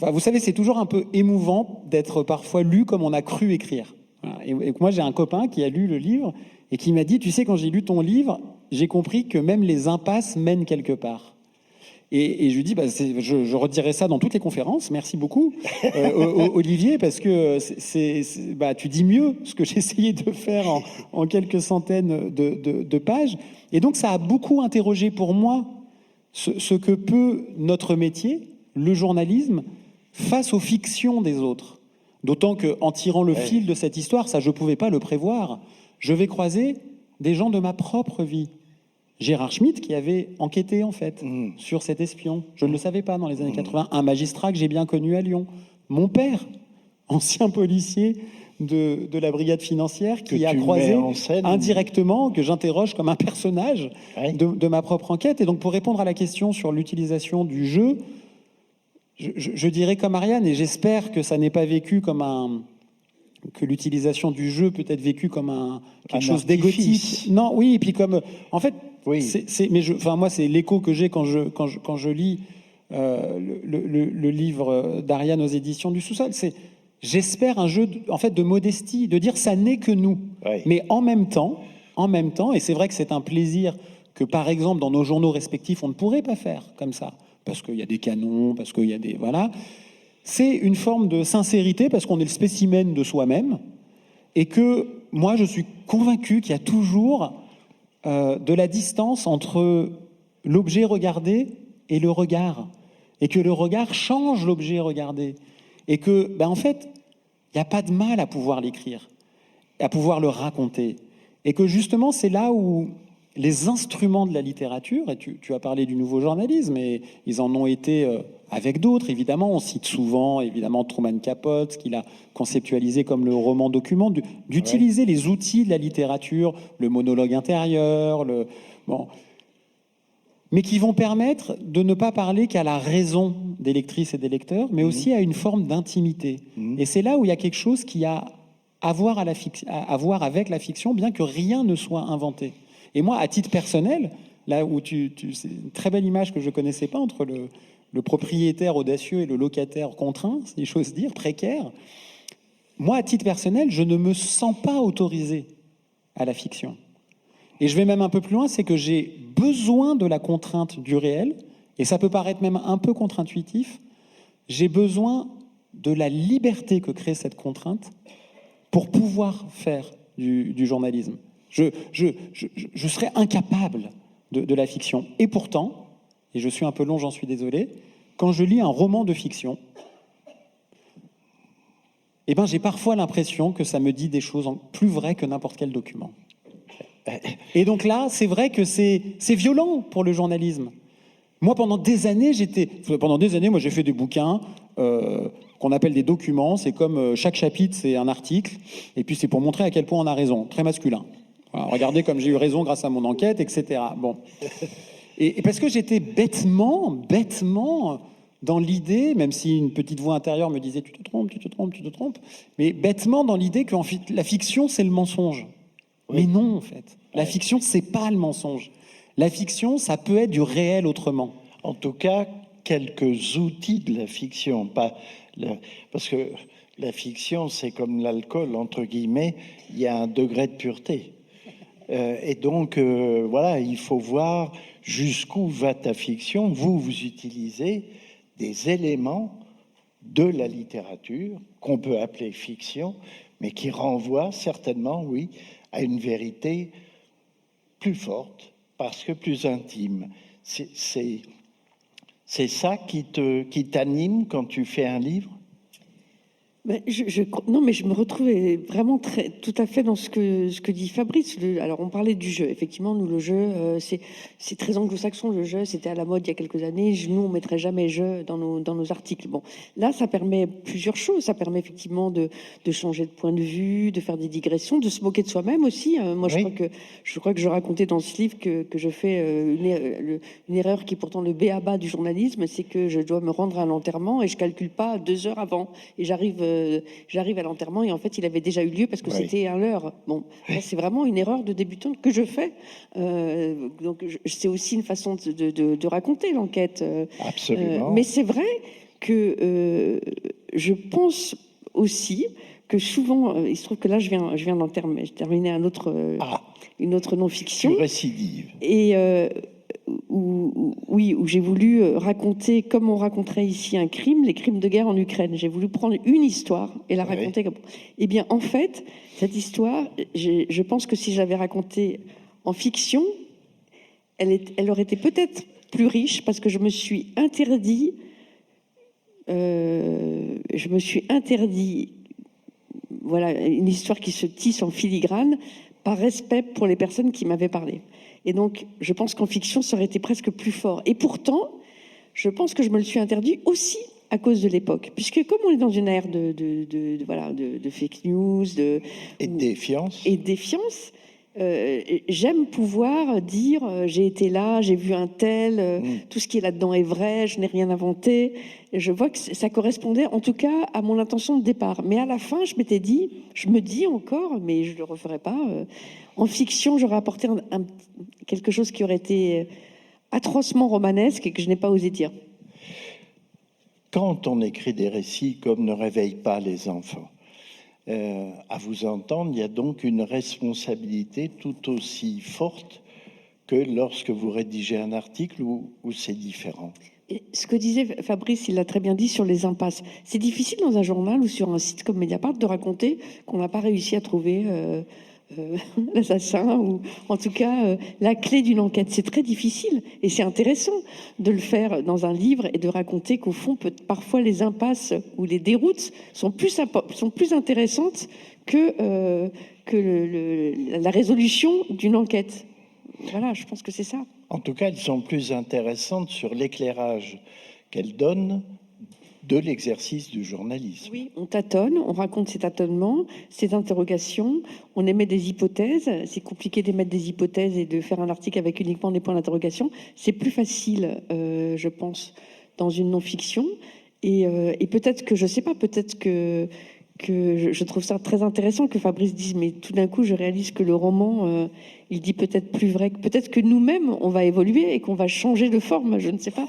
C: Enfin, vous savez, c'est toujours un peu émouvant d'être parfois lu comme on a cru écrire. Voilà. Et moi, j'ai un copain qui a lu le livre et qui m'a dit, tu sais, quand j'ai lu ton livre, j'ai compris que même les impasses mènent quelque part. Et je lui dis, je redirai ça dans toutes les conférences. Merci beaucoup, Olivier, parce que tu dis mieux ce que j'ai essayé de faire en quelques centaines de pages. Et donc, ça a beaucoup interrogé pour moi ce que peut notre métier, le journalisme, face aux fictions des autres. D'autant qu'en tirant le fil de cette histoire, ça, je ne pouvais pas le prévoir. Je vais croiser des gens de ma propre vie. Gérard Schmitt, qui avait enquêté, en fait, sur cet espion. Je ne le savais pas dans les années 80. Un magistrat que j'ai bien connu à Lyon. Mon père, ancien policier de la brigade financière, qui a croisé indirectement, que j'interroge comme un personnage de ma propre enquête. Et donc, pour répondre à la question sur l'utilisation du jeu, je dirais comme Ariane, et j'espère que ça n'est pas vécu comme que l'utilisation du jeu peut être vécue comme quelque chose d'égotique. Non, oui, et puis comme... En fait, oui. Moi, c'est l'écho que j'ai quand je lis le livre d'Ariane aux éditions du Sous-Sol. J'espère un jeu de modestie, de dire ça n'est que nous. Oui. Mais en même temps, et c'est vrai que c'est un plaisir que, par exemple, dans nos journaux respectifs, on ne pourrait pas faire comme ça. Parce qu'il y a des canons, parce qu'il y a des... Voilà. C'est une forme de sincérité, parce qu'on est le spécimen de soi-même, et que moi, je suis convaincu qu'il y a toujours de la distance entre l'objet regardé et le regard, et que le regard change l'objet regardé, et que, en fait, il n'y a pas de mal à pouvoir l'écrire, à pouvoir le raconter, et que justement, c'est là où les instruments de la littérature, et tu as parlé du nouveau journalisme, et ils en ont été avec d'autres, évidemment, on cite souvent, évidemment, Truman Capote, qu'il a conceptualisé comme le roman document, d'utiliser les outils de la littérature, le monologue intérieur, mais qui vont permettre de ne pas parler qu'à la raison des lectrices et des lecteurs, mais aussi à une forme d'intimité. Et c'est là où il y a quelque chose qui a à voir avec la fiction, bien que rien ne soit inventé. Et moi, à titre personnel, là où c'est une très belle image que je ne connaissais pas entre le propriétaire audacieux et le locataire contraint, si j'ose dire, précaire. Moi, à titre personnel, je ne me sens pas autorisé à la fiction. Et je vais même un peu plus loin, c'est que j'ai besoin de la contrainte du réel, et ça peut paraître même un peu contre-intuitif, j'ai besoin de la liberté que crée cette contrainte pour pouvoir faire du journalisme. Je serais incapable de la fiction. Et pourtant, et je suis un peu long, j'en suis désolé, quand je lis un roman de fiction, j'ai parfois l'impression que ça me dit des choses plus vraies que n'importe quel document. Et donc là, c'est vrai que c'est violent pour le journalisme. Moi, pendant des années, moi, j'ai fait des bouquins qu'on appelle des documents. C'est comme chaque chapitre, c'est un article. Et puis, c'est pour montrer à quel point on a raison. Très masculin. Voilà, regardez comme j'ai eu raison grâce à mon enquête, etc. Bon. Et parce que j'étais bêtement dans l'idée, même si une petite voix intérieure me disait « tu te trompes », mais bêtement dans l'idée que la fiction, c'est le mensonge. Oui. Mais non, en fait. La fiction, c'est pas le mensonge. La fiction, ça peut être du réel autrement.
A: En tout cas, quelques outils de la fiction. Parce que la fiction, c'est comme l'alcool, entre guillemets, il y a un degré de pureté. Et donc, voilà, il faut voir jusqu'où va ta fiction. Vous utilisez des éléments de la littérature qu'on peut appeler fiction, mais qui renvoient certainement, oui, à une vérité plus forte, parce que plus intime. C'est ça qui t'anime quand tu fais un livre?
B: Non, mais je me retrouvais vraiment tout à fait dans ce que dit Fabrice. Alors, on parlait du jeu. Effectivement, nous, le jeu, c'est très anglo-saxon, le jeu. C'était à la mode il y a quelques années. Nous, on mettrait jamais jeu dans nos articles. Bon, là, ça permet plusieurs choses. Ça permet effectivement de changer de point de vue, de faire des digressions, de se moquer de soi-même aussi. Moi, oui. je crois que je racontais dans ce livre que je fais une erreur qui est pourtant le b.a.-ba du journalisme, c'est que je dois me rendre à l'enterrement et je calcule pas 2 heures avant. Et j'arrive à l'enterrement et en fait il avait déjà eu lieu parce que c'était à l'heure. Bon, c'est vraiment une erreur de débutante que je fais. Donc c'est aussi une façon de raconter l'enquête.
A: Absolument.
B: Mais c'est vrai que je pense aussi que souvent, il se trouve que là je viens d'en terminer une autre non-fiction.
A: Tu récidives.
B: Et où j'ai voulu raconter, comme on raconterait ici un crime, les crimes de guerre en Ukraine. J'ai voulu prendre une histoire et la raconter comme... Eh bien, en fait, cette histoire, je pense que si j'avais raconté en fiction, elle aurait été peut-être plus riche parce que je me suis interdit voilà, une histoire qui se tisse en filigrane par respect pour les personnes qui m'avaient parlé. Et donc, je pense qu'en fiction, ça aurait été presque plus fort. Et pourtant, je pense que je me le suis interdit aussi à cause de l'époque. Puisque comme on est dans une ère de fake news...
A: Et de défiance.
B: Et de défiance, j'aime pouvoir dire j'ai été là, j'ai vu un tel, tout ce qui est là-dedans est vrai, je n'ai rien inventé. Et je vois que ça correspondait en tout cas à mon intention de départ. Mais à la fin, je me dis encore, mais je ne le referai pas... En fiction, j'aurais apporté quelque chose qui aurait été atrocement romanesque et que je n'ai pas osé dire.
A: Quand on écrit des récits comme Ne réveille pas les enfants, à vous entendre, il y a donc une responsabilité tout aussi forte que lorsque vous rédigez un article où c'est différent.
B: Et ce que disait Fabrice, il l'a très bien dit sur les impasses. C'est difficile dans un journal ou sur un site comme Mediapart de raconter qu'on n'a pas réussi à trouver... l'assassin, ou en tout cas la clé d'une enquête. C'est très difficile et c'est intéressant de le faire dans un livre et de raconter qu'au fond, parfois les impasses ou les déroutes sont plus intéressantes que la résolution d'une enquête. Voilà, je pense que c'est ça.
A: En tout cas, elles sont plus intéressantes sur l'éclairage qu'elles donnent de l'exercice du journalisme.
B: Oui, on tâtonne, on raconte ces tâtonnements, ces interrogations, on émet des hypothèses. C'est compliqué d'émettre des hypothèses et de faire un article avec uniquement des points d'interrogation. C'est plus facile, je pense, dans une non-fiction. Et peut-être que, je sais pas, peut-être que je trouve ça très intéressant que Fabrice dise, mais tout d'un coup, je réalise que le roman, il dit peut-être plus vrai, peut-être que nous-mêmes, on va évoluer et qu'on va changer de forme, je ne sais pas.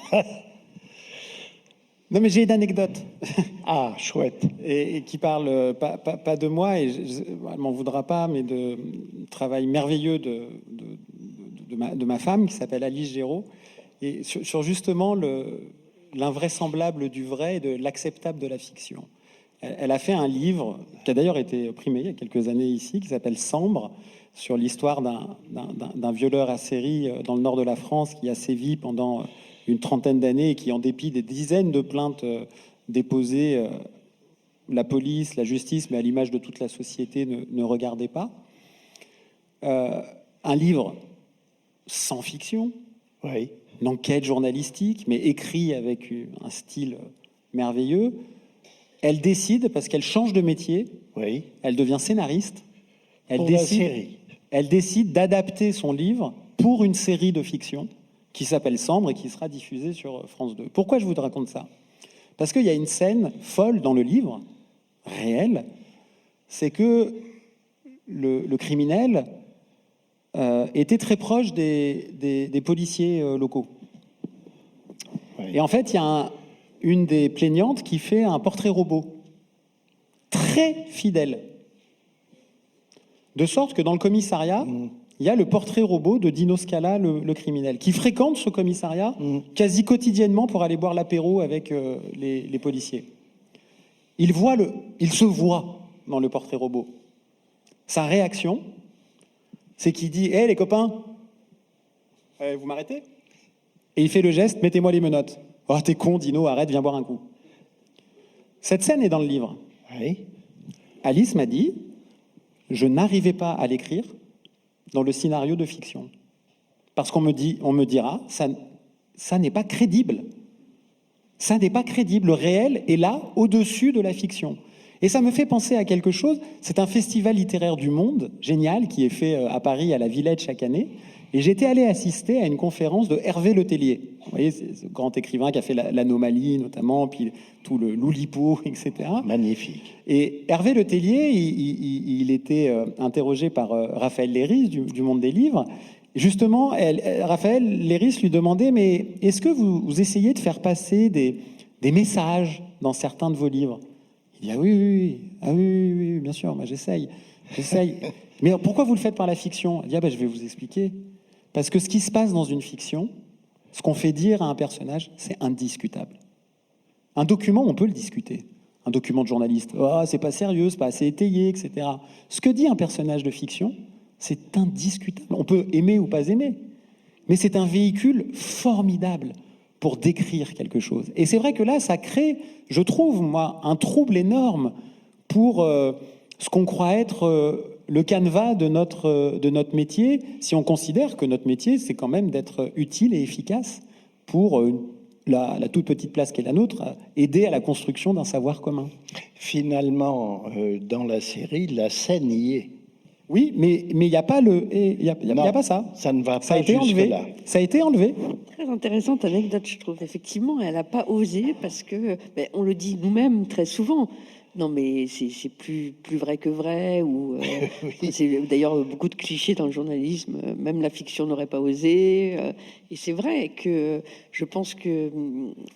C: Non, mais j'ai une anecdote.
A: Ah, chouette.
C: Et qui parle pas de moi, et elle m'en voudra pas, mais de travail merveilleux de ma femme, qui s'appelle Alice Géraud, et sur justement l'invraisemblable du vrai et de l'acceptable de la fiction. Elle a fait un livre, qui a d'ailleurs été primé il y a quelques années ici, qui s'appelle Sambre, sur l'histoire d'un violeur à série dans le nord de la France qui a sévi pendant une trentaine d'années et qui, en dépit des dizaines de plaintes déposées, la police, la justice, mais à l'image de toute la société, ne regardait pas. Un livre sans fiction,
A: Oui.
C: une enquête journalistique, mais écrit avec un style merveilleux. Elle décide, parce qu'elle change de métier,
A: Oui.
C: elle devient scénariste.
A: Pour la série.
C: Elle décide d'adapter son livre pour une série de fiction qui s'appelle Sambre et qui sera diffusée sur France 2. Pourquoi je vous raconte ça? Parce qu'il y a une scène folle dans le livre, réelle, c'est que le criminel était très proche des policiers locaux.
A: Oui.
C: Et en fait, il y a une des plaignantes qui fait un portrait robot, très fidèle. De sorte que dans le commissariat, il y a le portrait robot de Dino Scala, le criminel, qui fréquente ce commissariat quasi quotidiennement pour aller boire l'apéro avec les policiers. Il se voit dans le portrait robot. Sa réaction, c'est qu'il dit « Hé, les copains, vous m'arrêtez ?» Et il fait le geste « Mettez-moi les menottes. »« Oh, t'es con, Dino, arrête, viens boire un coup. » Cette scène est dans le livre.
A: Oui.
C: Alice m'a dit « Je n'arrivais pas à l'écrire dans le scénario de fiction. Parce qu'on me dira, ça n'est pas crédible. Ça n'est pas crédible. Le réel est là, au-dessus de la fiction. » Et ça me fait penser à quelque chose. C'est un festival littéraire du monde, génial, qui est fait à Paris, à la Villette, chaque année. Et j'étais allé assister à une conférence de Hervé Letellier. Vous voyez, c'est ce grand écrivain qui a fait l'Anomalie, notamment, puis tout le Loulipo, etc.
A: Magnifique.
C: Et Hervé Letellier, il était interrogé par Raphaël Léris du Monde des Livres. Justement, Raphaël Léris lui demandait, mais est-ce que vous essayez de faire passer des messages dans certains de vos livres? Il dit, ah oui, bien sûr, moi j'essaye. Mais pourquoi vous le faites par la fiction? Il dit, je vais vous expliquer. Parce que ce qui se passe dans une fiction, ce qu'on fait dire à un personnage, c'est indiscutable. Un document, on peut le discuter. Un document de journaliste, c'est pas sérieux, c'est pas assez étayé, etc. Ce que dit un personnage de fiction, c'est indiscutable. On peut aimer ou pas aimer, mais c'est un véhicule formidable pour décrire quelque chose. Et c'est vrai que là, ça crée, je trouve, moi, un trouble énorme pour ce qu'on croit être le canevas de notre métier, si on considère que notre métier, c'est quand même d'être utile et efficace pour la toute petite place qu'est la nôtre, aider à la construction d'un savoir commun.
A: Finalement, dans la série, la scène y est.
C: Oui, mais il n'y a pas pas ça.
A: Ça ne va
C: Ça a
A: pas
C: été enlevé.
A: jusque-là.
C: Ça a été enlevé.
B: Très intéressante anecdote, je trouve. Effectivement, elle n'a pas osé parce que, on le dit nous-mêmes très souvent. Non, mais c'est plus vrai que vrai. Ou
A: Oui.
B: c'est d'ailleurs beaucoup de clichés dans le journalisme. Même la fiction n'aurait pas osé. Et c'est vrai que je pense que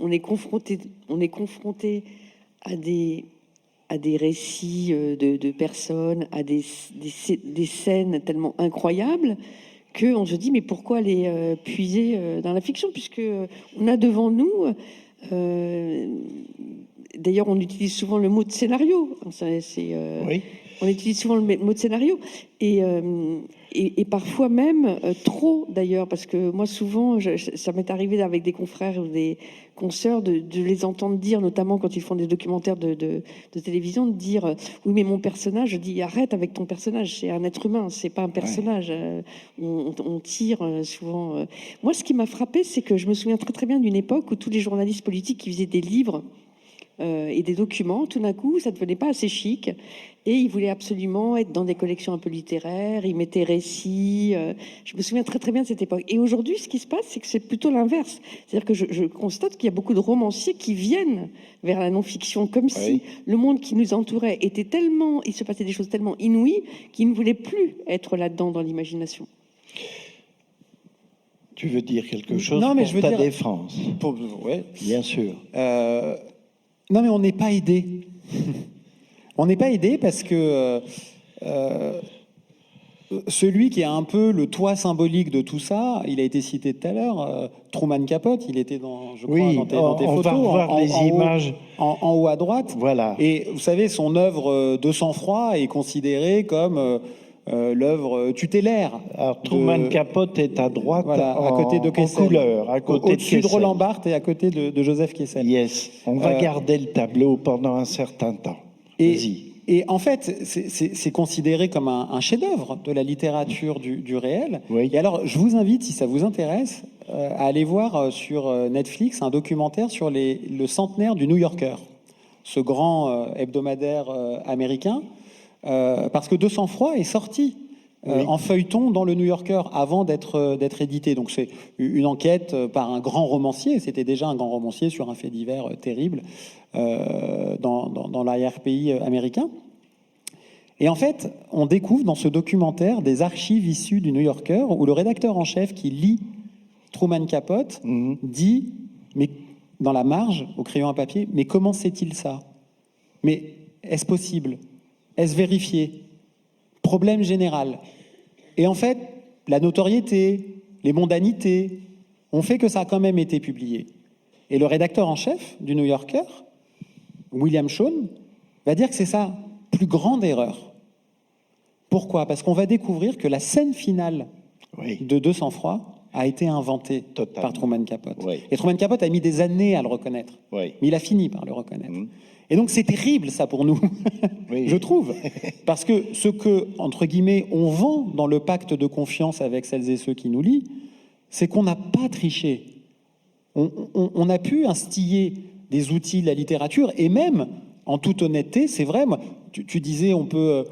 B: on est confronté à des récits de personnes, à des scènes tellement incroyables qu'on se dit mais pourquoi les puiser dans la fiction, puisque on a devant nous d'ailleurs on utilise souvent le mot de scénario.
A: Oui.
B: On utilise souvent le mot de scénario et parfois même trop d'ailleurs, parce que moi souvent, ça m'est arrivé avec des confrères ou des consoeurs de les entendre dire, notamment quand ils font des documentaires de télévision, de dire oui mais mon personnage, je dis arrête avec ton personnage, c'est un être humain, c'est pas un personnage. On tire souvent. Moi ce qui m'a frappé, c'est que je me souviens très très bien d'une époque où tous les journalistes politiques qui faisaient des livres et des documents, tout d'un coup, ça ne devenait pas assez chic. Et ils voulaient absolument être dans des collections un peu littéraires, ils mettaient récits. Je me souviens très très bien de cette époque. Et aujourd'hui, ce qui se passe, c'est que c'est plutôt l'inverse. C'est-à-dire que je constate qu'il y a beaucoup de romanciers qui viennent vers la non-fiction, comme si le monde qui nous entourait était tellement... Il se passait des choses tellement inouïes qu'ils ne voulaient plus être là-dedans dans l'imagination.
A: Tu veux dire quelque chose
C: Non, mais
A: pour
C: je veux
A: ta
C: dire...
A: défense?
C: Ouais.
A: Bien sûr.
C: Non, mais on n'est pas aidé. On n'est pas aidé parce que celui qui est un peu le toit symbolique de tout ça, il a été cité tout à l'heure, Truman Capote, il était dans, je crois, dans tes
A: on
C: photos.
A: va revoir les images.
C: En haut à droite.
A: Voilà.
C: Et vous savez, son œuvre de sang-froid est considérée comme l'œuvre tutélaire.
A: Alors, Truman Capote est à droite,
C: voilà, à côté de Kessel,
A: en couleur, à côté
C: au-dessus de Roland Barthes et à côté de Joseph Kessel.
A: Yes, on va garder le tableau pendant un certain temps. Vas-y.
C: Et en fait, c'est considéré comme un chef-d'œuvre de la littérature du réel.
A: Oui.
C: Et alors, je vous invite, si ça vous intéresse, à aller voir sur Netflix un documentaire sur le centenaire du New Yorker, ce grand hebdomadaire américain, parce que De sang-froid est sorti en feuilleton dans le New Yorker avant d'être édité. Donc c'est une enquête par un grand romancier. C'était déjà un grand romancier sur un fait divers terrible dans l'arrière-pays américain. Et en fait, on découvre dans ce documentaire des archives issues du New Yorker où le rédacteur en chef qui lit Truman Capote dit, mais dans la marge, au crayon à papier, mais comment sait-il ça? Mais est-ce possible? Est-ce vérifié? Problème général. Et en fait, la notoriété, les mondanités ont fait que ça a quand même été publié. Et le rédacteur en chef du New Yorker, William Shawn, va dire que c'est sa plus grande erreur. Pourquoi? Parce qu'on va découvrir que la scène finale de De sang-froid a été inventée par Truman Capote.
A: Oui.
C: Et Truman Capote a mis des années à le reconnaître.
A: Oui.
C: Mais il a fini par le reconnaître. Et donc c'est terrible ça pour nous, je trouve. Parce que ce que, entre guillemets, on vend dans le pacte de confiance avec celles et ceux qui nous lient, c'est qu'on n'a pas triché. On a pu instiller des outils de la littérature et même, en toute honnêteté, c'est vrai, moi, tu disais on peut...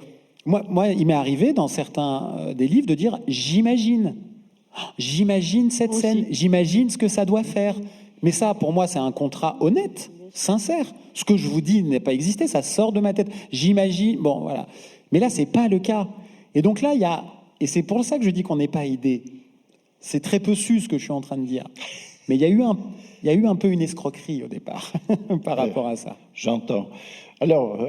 C: Moi, il m'est arrivé dans certains des livres de dire j'imagine cette scène, j'imagine ce que ça doit faire. Mais ça, pour moi, c'est un contrat honnête, sincère. Ce que je vous dis n'est pas existé, ça sort de ma tête. J'imagine, bon, voilà. Mais là, c'est pas le cas. Et donc là, il y a, et c'est pour ça que je dis qu'on n'est pas aidé. C'est très peu su ce que je suis en train de dire. Mais il y a eu un peu une escroquerie au départ par rapport à ça.
A: J'entends. Alors,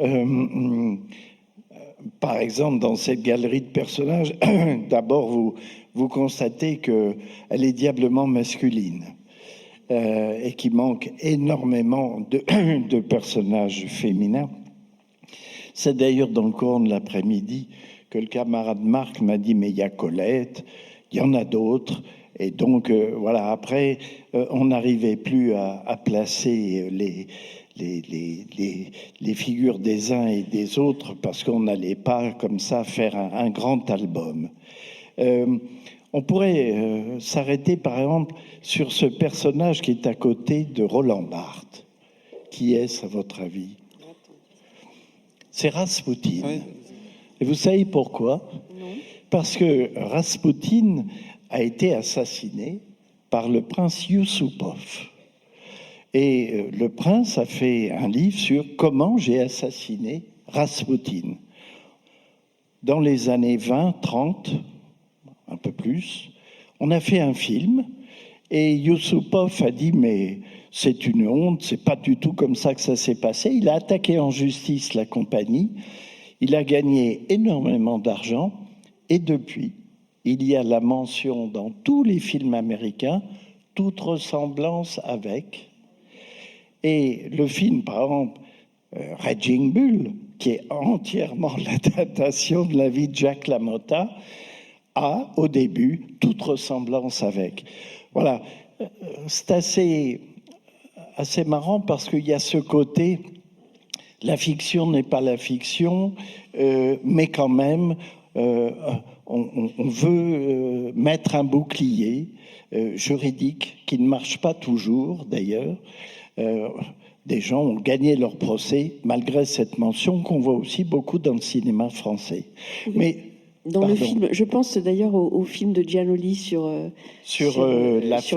A: par exemple, dans cette galerie de personnages, d'abord, vous constatez qu'elle est diablement masculine. Et qu'il manque énormément de personnages féminins. C'est d'ailleurs dans le courant de l'après-midi que le camarade Marc m'a dit « mais il y a Colette, il y en a d'autres ». Et donc, voilà, après, on n'arrivait plus à placer les figures des uns et des autres parce qu'on n'allait pas, comme ça, faire un grand album. On pourrait s'arrêter, par exemple, sur ce personnage qui est à côté de Roland Barthes. Qui est-ce, à votre avis? C'est Raspoutine. Oui. Et vous savez pourquoi? Non. Parce que Raspoutine a été assassiné par le prince Yusupov. Et le prince a fait un livre sur comment j'ai assassiné Raspoutine. Dans les années 20, 30... un peu plus, on a fait un film et Yusupov a dit mais c'est une honte, c'est pas du tout comme ça que ça s'est passé. Il a attaqué en justice la compagnie, il a gagné énormément d'argent et depuis, il y a la mention dans tous les films américains, toute ressemblance avec. Et le film, par exemple, Raging Bull, qui est entièrement l'adaptation de la vie de Jacques Lamotta, a au début toute ressemblance avec. Voilà, c'est assez marrant parce qu'il y a ce côté, la fiction n'est pas la fiction, mais quand même, on veut mettre un bouclier juridique qui ne marche pas toujours d'ailleurs. Des gens ont gagné leur procès malgré cette mention qu'on voit aussi beaucoup dans le cinéma français.
B: Oui.
A: Mais
B: dans le film, je pense d'ailleurs au film de Giannoli sur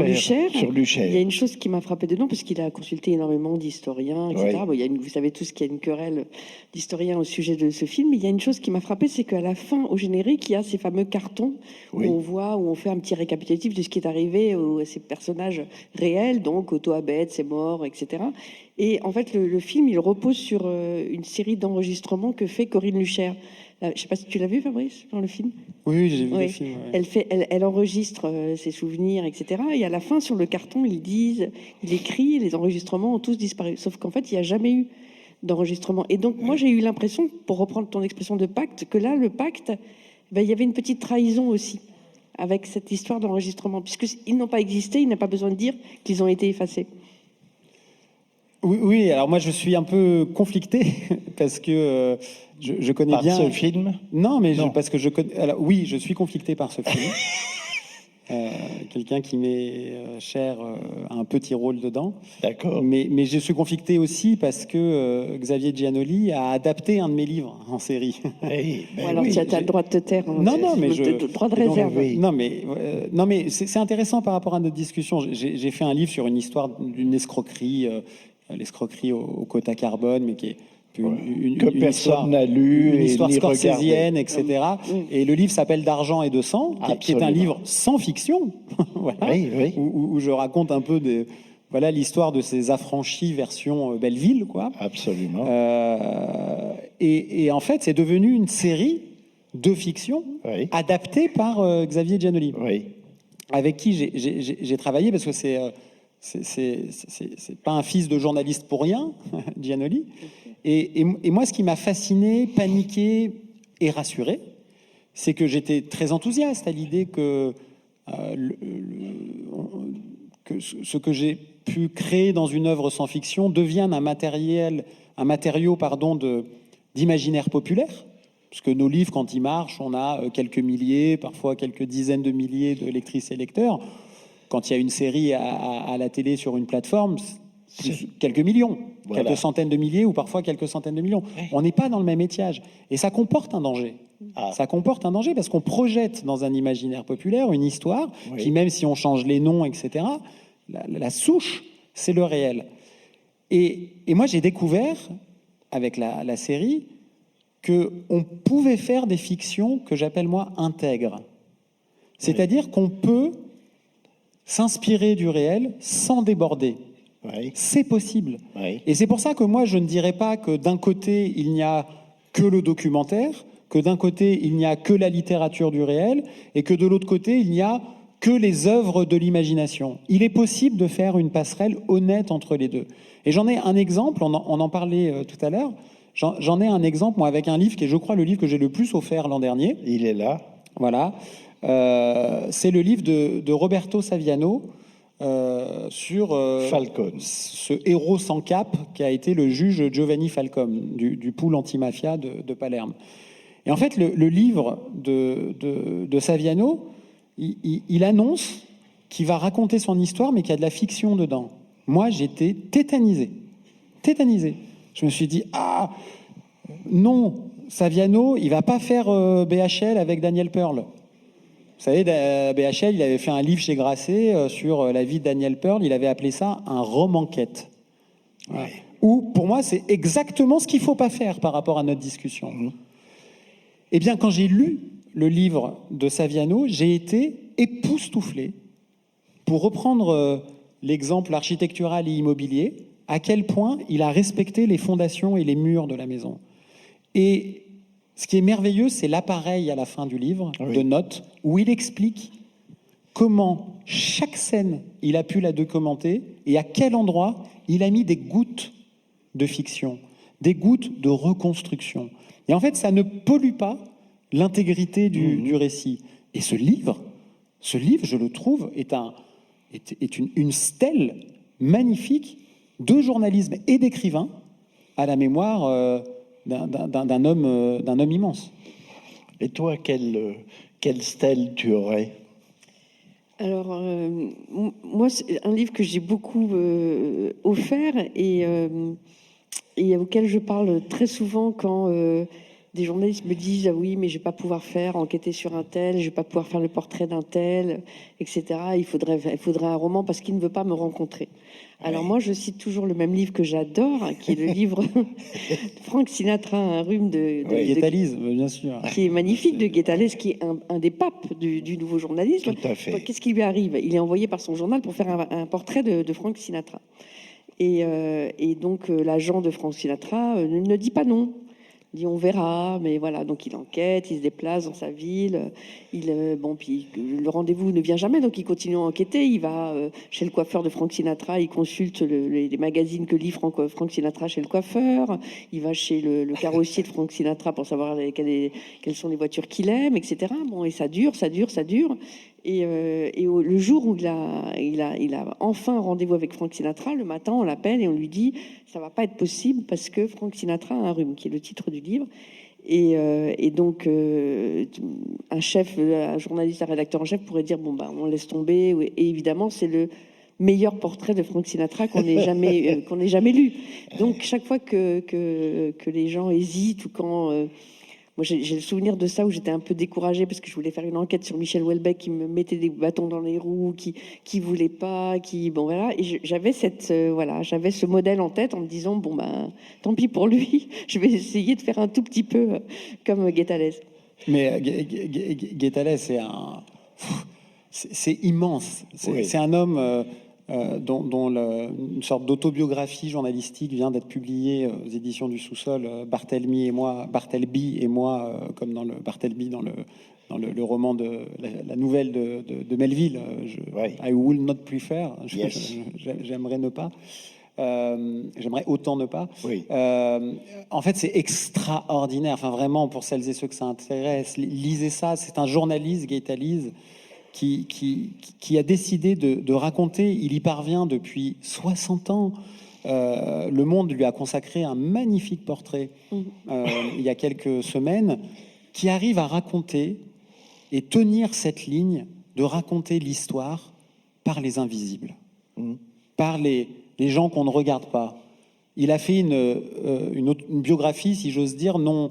B: Luchaire. Il y a une chose qui m'a frappé dedans, parce qu'il a consulté énormément d'historiens, etc.
A: Oui.
B: Bon, vous savez tous qu'il y a une querelle d'historiens au sujet de ce film. Mais il y a une chose qui m'a frappé, c'est qu'à la fin, au générique, il y a ces fameux cartons où on fait un petit récapitulatif de ce qui est arrivé à ces personnages réels, donc Otto Abed, c'est mort, etc. Et en fait, le film, il repose sur une série d'enregistrements que fait Corinne Luchaire. Je ne sais pas si tu l'as vu, Fabrice, dans le film.
C: Oui, j'ai vu le film. Ouais.
B: Elle enregistre ses souvenirs, etc. Et à la fin, sur le carton, il écrit, les enregistrements ont tous disparu. Sauf qu'en fait, il n'y a jamais eu d'enregistrement. Et donc, moi, j'ai eu l'impression, pour reprendre ton expression de pacte, que là, le pacte, il y avait une petite trahison aussi avec cette histoire d'enregistrement. Puisqu'ils n'ont pas existé, il n'a pas besoin de dire qu'ils ont été effacés.
C: Oui, alors moi je suis un peu conflicté parce que je connais
A: par
C: bien
A: ce film.
C: Non, mais parce que je connais. Alors, oui, je suis conflicté par ce film. Quelqu'un qui m'est cher a un petit rôle dedans.
A: D'accord.
C: Mais je suis conflicté aussi parce que Xavier Giannoli a adapté un de mes livres en série.
B: Alors tu as le droit de te taire.
C: Non, mais
B: droit de réserve.
C: Non, mais c'est intéressant par rapport à notre discussion. J'ai fait un livre sur une histoire d'une escroquerie. L'escroquerie au quota carbone, mais qui est
A: que personne n'a lu,
C: une histoire scorsésienne,
A: regardé.
C: etc. Et le livre s'appelle D'argent et de sang, qui est un livre sans fiction, voilà, où je raconte un peu l'histoire de ces affranchis version Belleville, quoi.
A: Absolument.
C: Et en fait, c'est devenu une série de fiction adaptée par Xavier Giannoli, avec qui j'ai travaillé, parce que c'est pas un fils de journaliste pour rien, Giannoli. Et moi, ce qui m'a fasciné, paniqué et rassuré, c'est que j'étais très enthousiaste à l'idée que ce que j'ai pu créer dans une œuvre sans fiction devienne un matériau d'imaginaire populaire. Parce que nos livres, quand ils marchent, on a quelques milliers, parfois quelques dizaines de milliers de lectrices et lecteurs. Quand il y a une série à la télé sur une plateforme, quelques millions, quelques centaines de milliers ou parfois quelques centaines de millions. On n'est pas dans le même étiage. Et ça comporte un danger. Ça comporte un danger parce qu'on projette dans un imaginaire populaire une histoire qui, même si on change les noms, etc., la souche, c'est le réel. Et moi, j'ai découvert, avec la série, qu'on pouvait faire des fictions que j'appelle, moi, intègres. C'est-à-dire qu'on peut s'inspirer du réel sans déborder. C'est possible. Et c'est pour ça que moi, je ne dirais pas que d'un côté, il n'y a que le documentaire, que d'un côté, il n'y a que la littérature du réel, et que de l'autre côté, il n'y a que les œuvres de l'imagination. Il est possible de faire une passerelle honnête entre les deux. Et j'en ai un exemple, on en parlait tout à l'heure, j'en ai un exemple, moi, avec un livre qui est, je crois, le livre que j'ai le plus offert l'an dernier.
A: Il est là.
C: Voilà. C'est le livre de Roberto Saviano sur
A: Falcone,
C: ce héros sans cap qui a été le juge Giovanni Falcone du pool antimafia de Palerme. Et en fait, le livre de Saviano, il annonce qu'il va raconter son histoire, mais qu'il y a de la fiction dedans. Moi, j'étais tétanisé. Je me suis dit, non, Saviano, il va pas faire BHL avec Daniel Pearl. Vous savez, BHL, il avait fait un livre chez Grasset sur la vie de Daniel Pearl. Il avait appelé ça un roman-enquête. Où, pour moi, c'est exactement ce qu'il ne faut pas faire par rapport à notre discussion. Eh bien, quand j'ai lu le livre de Saviano, j'ai été époustouflé, pour reprendre l'exemple architectural et immobilier, à quel point il a respecté les fondations et les murs de la maison. Et ce qui est merveilleux, c'est l'appareil à la fin du livre, de notes, où il explique comment chaque scène, il a pu la documenter et à quel endroit il a mis des gouttes de fiction. des gouttes de reconstruction. Et en fait, ça ne pollue pas l'intégrité du récit. Et ce livre, je le trouve, est une stèle magnifique de journalisme et d'écrivain à la mémoire d'un homme immense.
A: Et toi, quelle stèle tu aurais?
B: Alors, moi, c'est un livre que j'ai beaucoup offert et auquel je parle très souvent quand des journalistes me disent « Ah oui, mais je vais pas pouvoir enquêter sur un tel, je vais pas pouvoir faire le portrait d'un tel, etc. Il faudrait un roman parce qu'il ne veut pas me rencontrer. » Alors moi, je cite toujours le même livre que j'adore, qui est le livre de Frank Sinatra, Un rhume de
C: Guétalise, bien sûr.
B: Qui est magnifique, de Guétalès, qui est un des papes du nouveau journalisme.
A: Tout à fait.
B: Qu'est-ce qui lui arrive? Il est envoyé par son journal pour faire un portrait de Frank Sinatra. Et donc, l'agent de Frank Sinatra ne dit pas non. Il dit on verra, mais voilà, donc il enquête, il se déplace dans sa ville, puis le rendez-vous ne vient jamais, donc il continue à enquêter, il va chez le coiffeur de Frank Sinatra, il consulte les magazines que lit Frank Sinatra chez le coiffeur, il va chez le carrossier de Frank Sinatra pour savoir quelles sont les voitures qu'il aime, etc. Bon, et ça dure. Et le jour où il a enfin un rendez-vous avec Frank Sinatra, le matin, on l'appelle et on lui dit « ça va pas être possible parce que Frank Sinatra a un rhume », qui est le titre du livre. Et donc, un journaliste, un rédacteur en chef pourrait dire « bon, on laisse tomber ». Et évidemment, c'est le meilleur portrait de Frank Sinatra qu'on ait jamais lu. Donc, chaque fois que les gens hésitent ou quand... moi, j'ai le souvenir de ça où j'étais un peu découragée parce que je voulais faire une enquête sur Michel Houellebecq qui me mettait des bâtons dans les roues, qui voulait pas, bon voilà. Et j'avais j'avais ce modèle en tête en me disant bon tant pis pour lui, je vais essayer de faire un tout petit peu comme Guétalès.
C: Mais Guétalès, c'est immense. C'est un homme dont une sorte d'autobiographie journalistique vient d'être publiée aux éditions du Sous-sol, Barthelby et moi, comme dans le Barthelby dans le roman de la nouvelle de Melville. I will not prefer. J'aimerais ne pas. J'aimerais autant ne pas.
A: Oui.
C: En fait, c'est extraordinaire. Enfin, vraiment, pour celles et ceux que ça intéresse, lisez ça. C'est un journaliste, Guétalise, qui a décidé de raconter, il y parvient depuis 60 ans. Le Monde lui a consacré un magnifique portrait il y a quelques semaines, qui arrive à raconter et tenir cette ligne de raconter l'histoire par les invisibles, par les gens qu'on ne regarde pas. Il a fait une biographie, si j'ose dire, non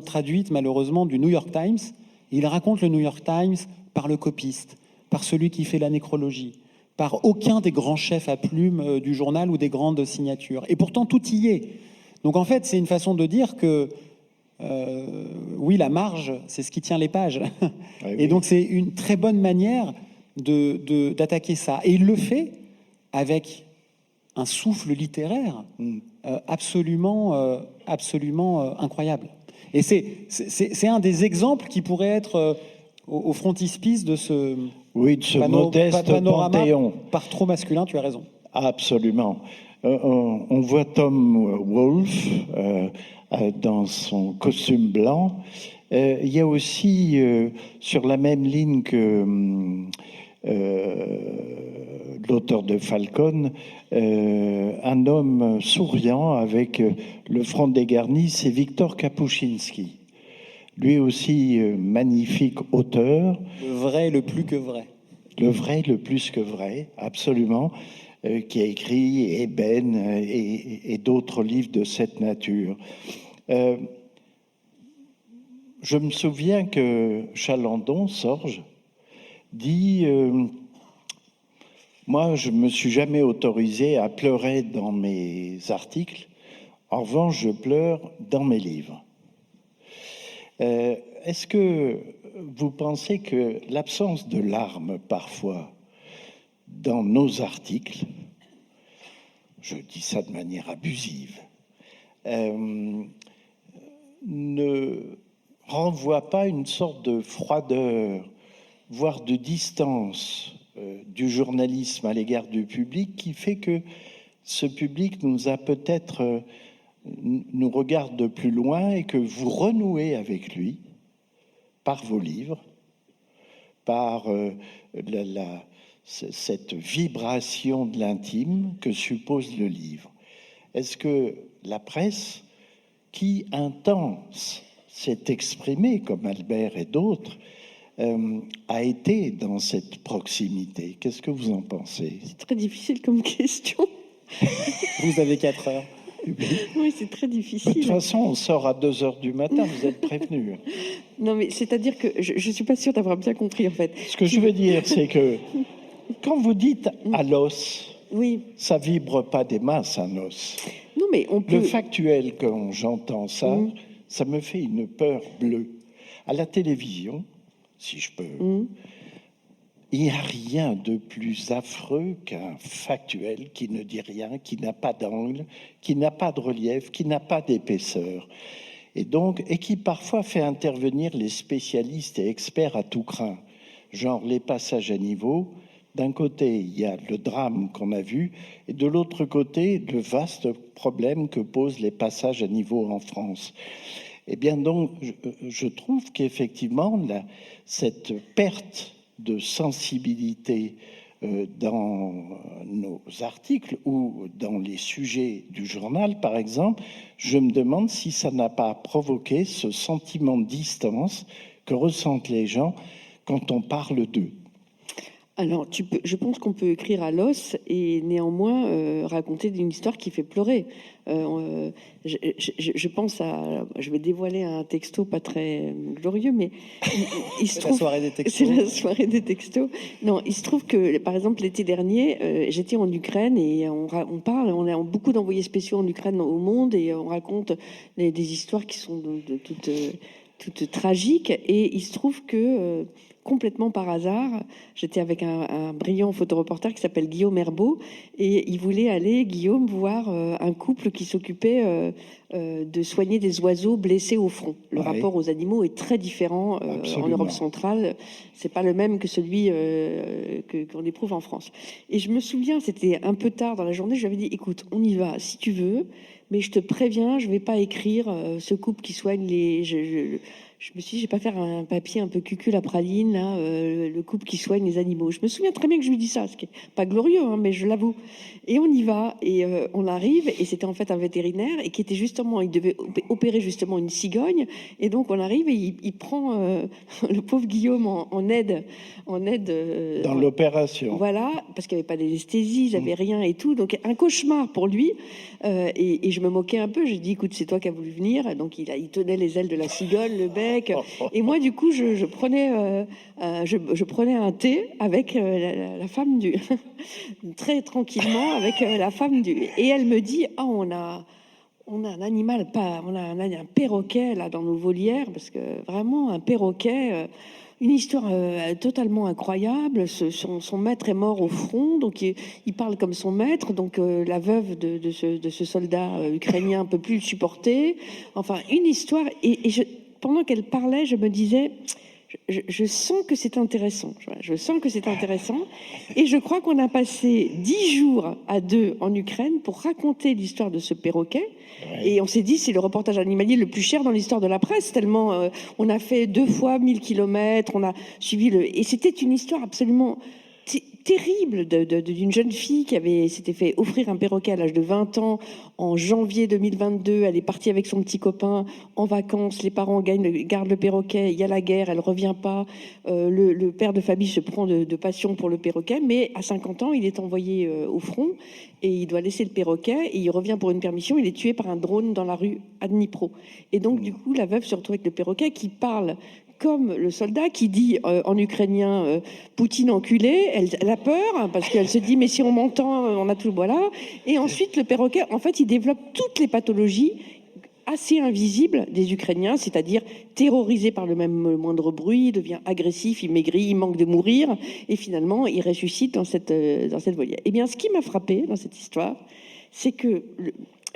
C: traduite malheureusement, du New York Times. Il raconte le New York Times par le copiste, par celui qui fait la nécrologie, par aucun des grands chefs à plume du journal ou des grandes signatures. Et pourtant, tout y est. Donc en fait, c'est une façon de dire que oui, la marge, c'est ce qui tient les pages. Ah, oui. Et donc c'est une très bonne manière d'attaquer ça. Et il le fait avec un souffle littéraire absolument incroyable. Et c'est un des exemples qui pourrait être au frontispice de ce,
A: modeste panthéon.
C: Par trop masculin, tu as raison.
A: Absolument. On voit Tom Wolfe dans son costume blanc. Il y a aussi, sur la même ligne que l'auteur de Falcon, un homme souriant avec le front dégarni, c'est Victor Kapuscinski. Lui aussi, magnifique auteur.
C: Le vrai, le plus que vrai.
A: Le vrai, le plus que vrai, absolument, qui a écrit Ébène et d'autres livres de cette nature. Je me souviens que Chalandon, Sorge, dit moi, je ne me suis jamais autorisé à pleurer dans mes articles. En revanche, je pleure dans mes livres. Est-ce que vous pensez que l'absence de larmes, parfois, dans nos articles, je dis ça de manière abusive, ne renvoie pas une sorte de froideur, voire de distance du journalisme à l'égard du public, qui fait que ce public nous a peut-être nous regarde de plus loin et que vous renouez avec lui par vos livres, par cette vibration de l'intime que suppose le livre. Est-ce que la presse, qui un temps s'est exprimée, comme Albert et d'autres, a été dans cette proximité? Qu'est-ce que vous en pensez?
B: C'est très difficile comme question.
C: Vous avez 4 heures.
B: Oui, c'est très difficile.
A: De toute façon, on sort à 2 heures du matin, vous êtes prévenus.
B: Non, mais c'est-à-dire que je ne suis pas sûre d'avoir bien compris, en fait.
A: Ce que je veux dire, c'est que quand vous dites à l'os,
B: Oui.
A: ça vibre pas des masses, un os.
B: Non, mais on peut...
A: Le factuel, quand j'entends ça, ça me fait une peur bleue. À la télévision, si je peux, il n'y a rien de plus affreux qu'un factuel qui ne dit rien, qui n'a pas d'angle, qui n'a pas de relief, qui n'a pas d'épaisseur. Et qui parfois fait intervenir les spécialistes et experts à tout crin, genre les passages à niveau. D'un côté, il y a le drame qu'on a vu, et de l'autre côté, le vaste problème que posent les passages à niveau en France. Eh bien, donc, je trouve qu'effectivement, cette perte de sensibilité dans nos articles ou dans les sujets du journal, par exemple, je me demande si ça n'a pas provoqué ce sentiment de distance que ressentent les gens quand on parle d'eux.
B: Alors, je pense qu'on peut écrire à l'os et néanmoins raconter une histoire qui fait pleurer. Je pense à... Je vais dévoiler un texto pas très glorieux, mais il se trouve...
C: La soirée des textos.
B: C'est la soirée des textos. Non, il se trouve que, par exemple, l'été dernier, j'étais en Ukraine et on a beaucoup d'envoyés spéciaux en Ukraine au monde et on raconte des histoires qui sont toutes tragiques. Et il se trouve que... complètement par hasard, j'étais avec un brillant photoreporter qui s'appelle Guillaume Herbeau et il voulait aller, Guillaume, voir un couple qui s'occupait de soigner des oiseaux blessés au front. Le rapport aux animaux est très différent en Europe centrale. C'est pas le même que celui qu'on éprouve en France. Et je me souviens, c'était un peu tard dans la journée, je lui avais dit, écoute, on y va si tu veux, mais je te préviens, je vais pas écrire ce couple qui soigne les... Je me suis dit, je vais pas faire un papier un peu cucul à praline, là, le couple qui soigne les animaux. Je me souviens très bien que je lui dis ça, ce qui est pas glorieux, hein, mais je l'avoue. Et on y va, et on arrive, et c'était en fait un vétérinaire, et qui était justement, il devait opérer justement une cigogne, et donc on arrive, et il prend le pauvre Guillaume en aide.
A: Dans l'opération.
B: Voilà, parce qu'il n'y avait pas d'anesthésie, il n'y avait rien et tout, donc un cauchemar pour lui. Et je me moquais un peu, j'ai dit, écoute, c'est toi qui as voulu venir. Donc il tenait les ailes de la cigogne, le bec. Et moi, du coup, je prenais un thé avec la femme du... très tranquillement, avec la femme du... Et elle me dit, ah, on a un animal, on a un perroquet là dans nos volières, parce que vraiment, un perroquet... une histoire totalement incroyable. Son maître est mort au front, donc il parle comme son maître. Donc la veuve de ce soldat ukrainien ne peut plus le supporter. Enfin, une histoire. Et pendant qu'elle parlait, je me disais... Je sens que c'est intéressant. Je sens que c'est intéressant. Et je crois qu'on a passé 10 jours à 2 en Ukraine pour raconter l'histoire de ce perroquet. Ouais. Et on s'est dit, c'est le reportage animalier le plus cher dans l'histoire de la presse, tellement on a fait 2 fois 1000 kilomètres, on a suivi et c'était une histoire absolument terrible d'une jeune fille qui s'était fait offrir un perroquet à l'âge de 20 ans en janvier 2022. Elle est partie avec son petit copain en vacances. Les parents gardent le perroquet. Il y a la guerre, elle revient pas. Le père de famille se prend de passion pour le perroquet, mais à 50 ans, il est envoyé au front et il doit laisser le perroquet et il revient pour une permission. Il est tué par un drone dans la rue à Dnipro. Et donc, du coup, la veuve se retrouve avec le perroquet qui parle comme le soldat qui dit en ukrainien Poutine enculé, elle a peur parce qu'elle se dit mais si on m'entend, on a tout, voilà. Et ensuite le perroquet, en fait, il développe toutes les pathologies assez invisibles des Ukrainiens, c'est-à-dire terrorisé par le moindre bruit, il devient agressif, il maigrit, il manque de mourir, et finalement il ressuscite dans cette volière. Eh bien, ce qui m'a frappé dans cette histoire, c'est que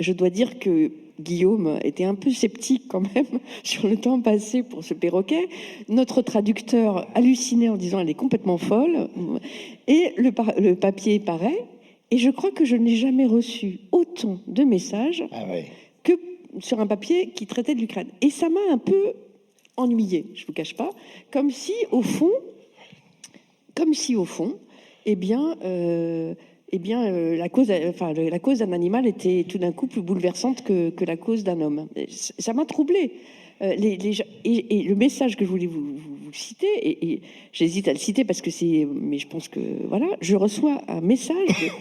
B: je dois dire que Guillaume était un peu sceptique quand même sur le temps passé pour ce perroquet. Notre traducteur hallucinait en disant « elle est complètement folle ». Et le papier paraît. Et je crois que je n'ai jamais reçu autant de messages que sur un papier qui traitait de l'Ukraine. Et ça m'a un peu ennuyée, je ne vous cache pas, comme si au fond, la cause d'un animal était tout d'un coup plus bouleversante que la cause d'un homme. Ça m'a troublée. Et le message que je voulais vous citer, et j'hésite à le citer parce que mais je pense que voilà, je reçois un message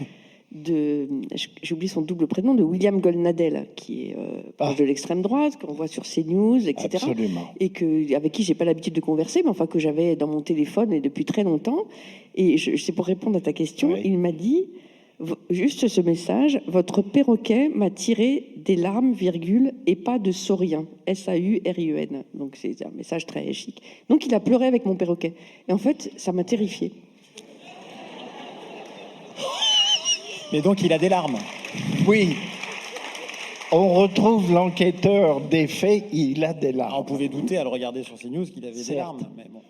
B: j'ai oublié son double prénom, de William Goldnadel, qui est proche de l'extrême droite, qu'on voit sur CNews, etc.
A: Absolument.
B: Et avec qui j'ai pas l'habitude de converser, mais enfin que j'avais dans mon téléphone et depuis très longtemps. Et c'est pour répondre à ta question, il m'a dit juste ce message: votre perroquet m'a tiré des larmes, virgule, et pas de saurien, S-A-U-R-I-E-N. Donc c'est un message très chic. Donc il a pleuré avec mon perroquet. Et en fait, ça m'a terrifiée.
D: Mais donc il a des larmes.
A: Oui. On retrouve l'enquêteur des faits, il a des larmes.
D: On pouvait douter à le regarder sur CNews qu'il avait des
A: Certes.
D: larmes. Mais bon.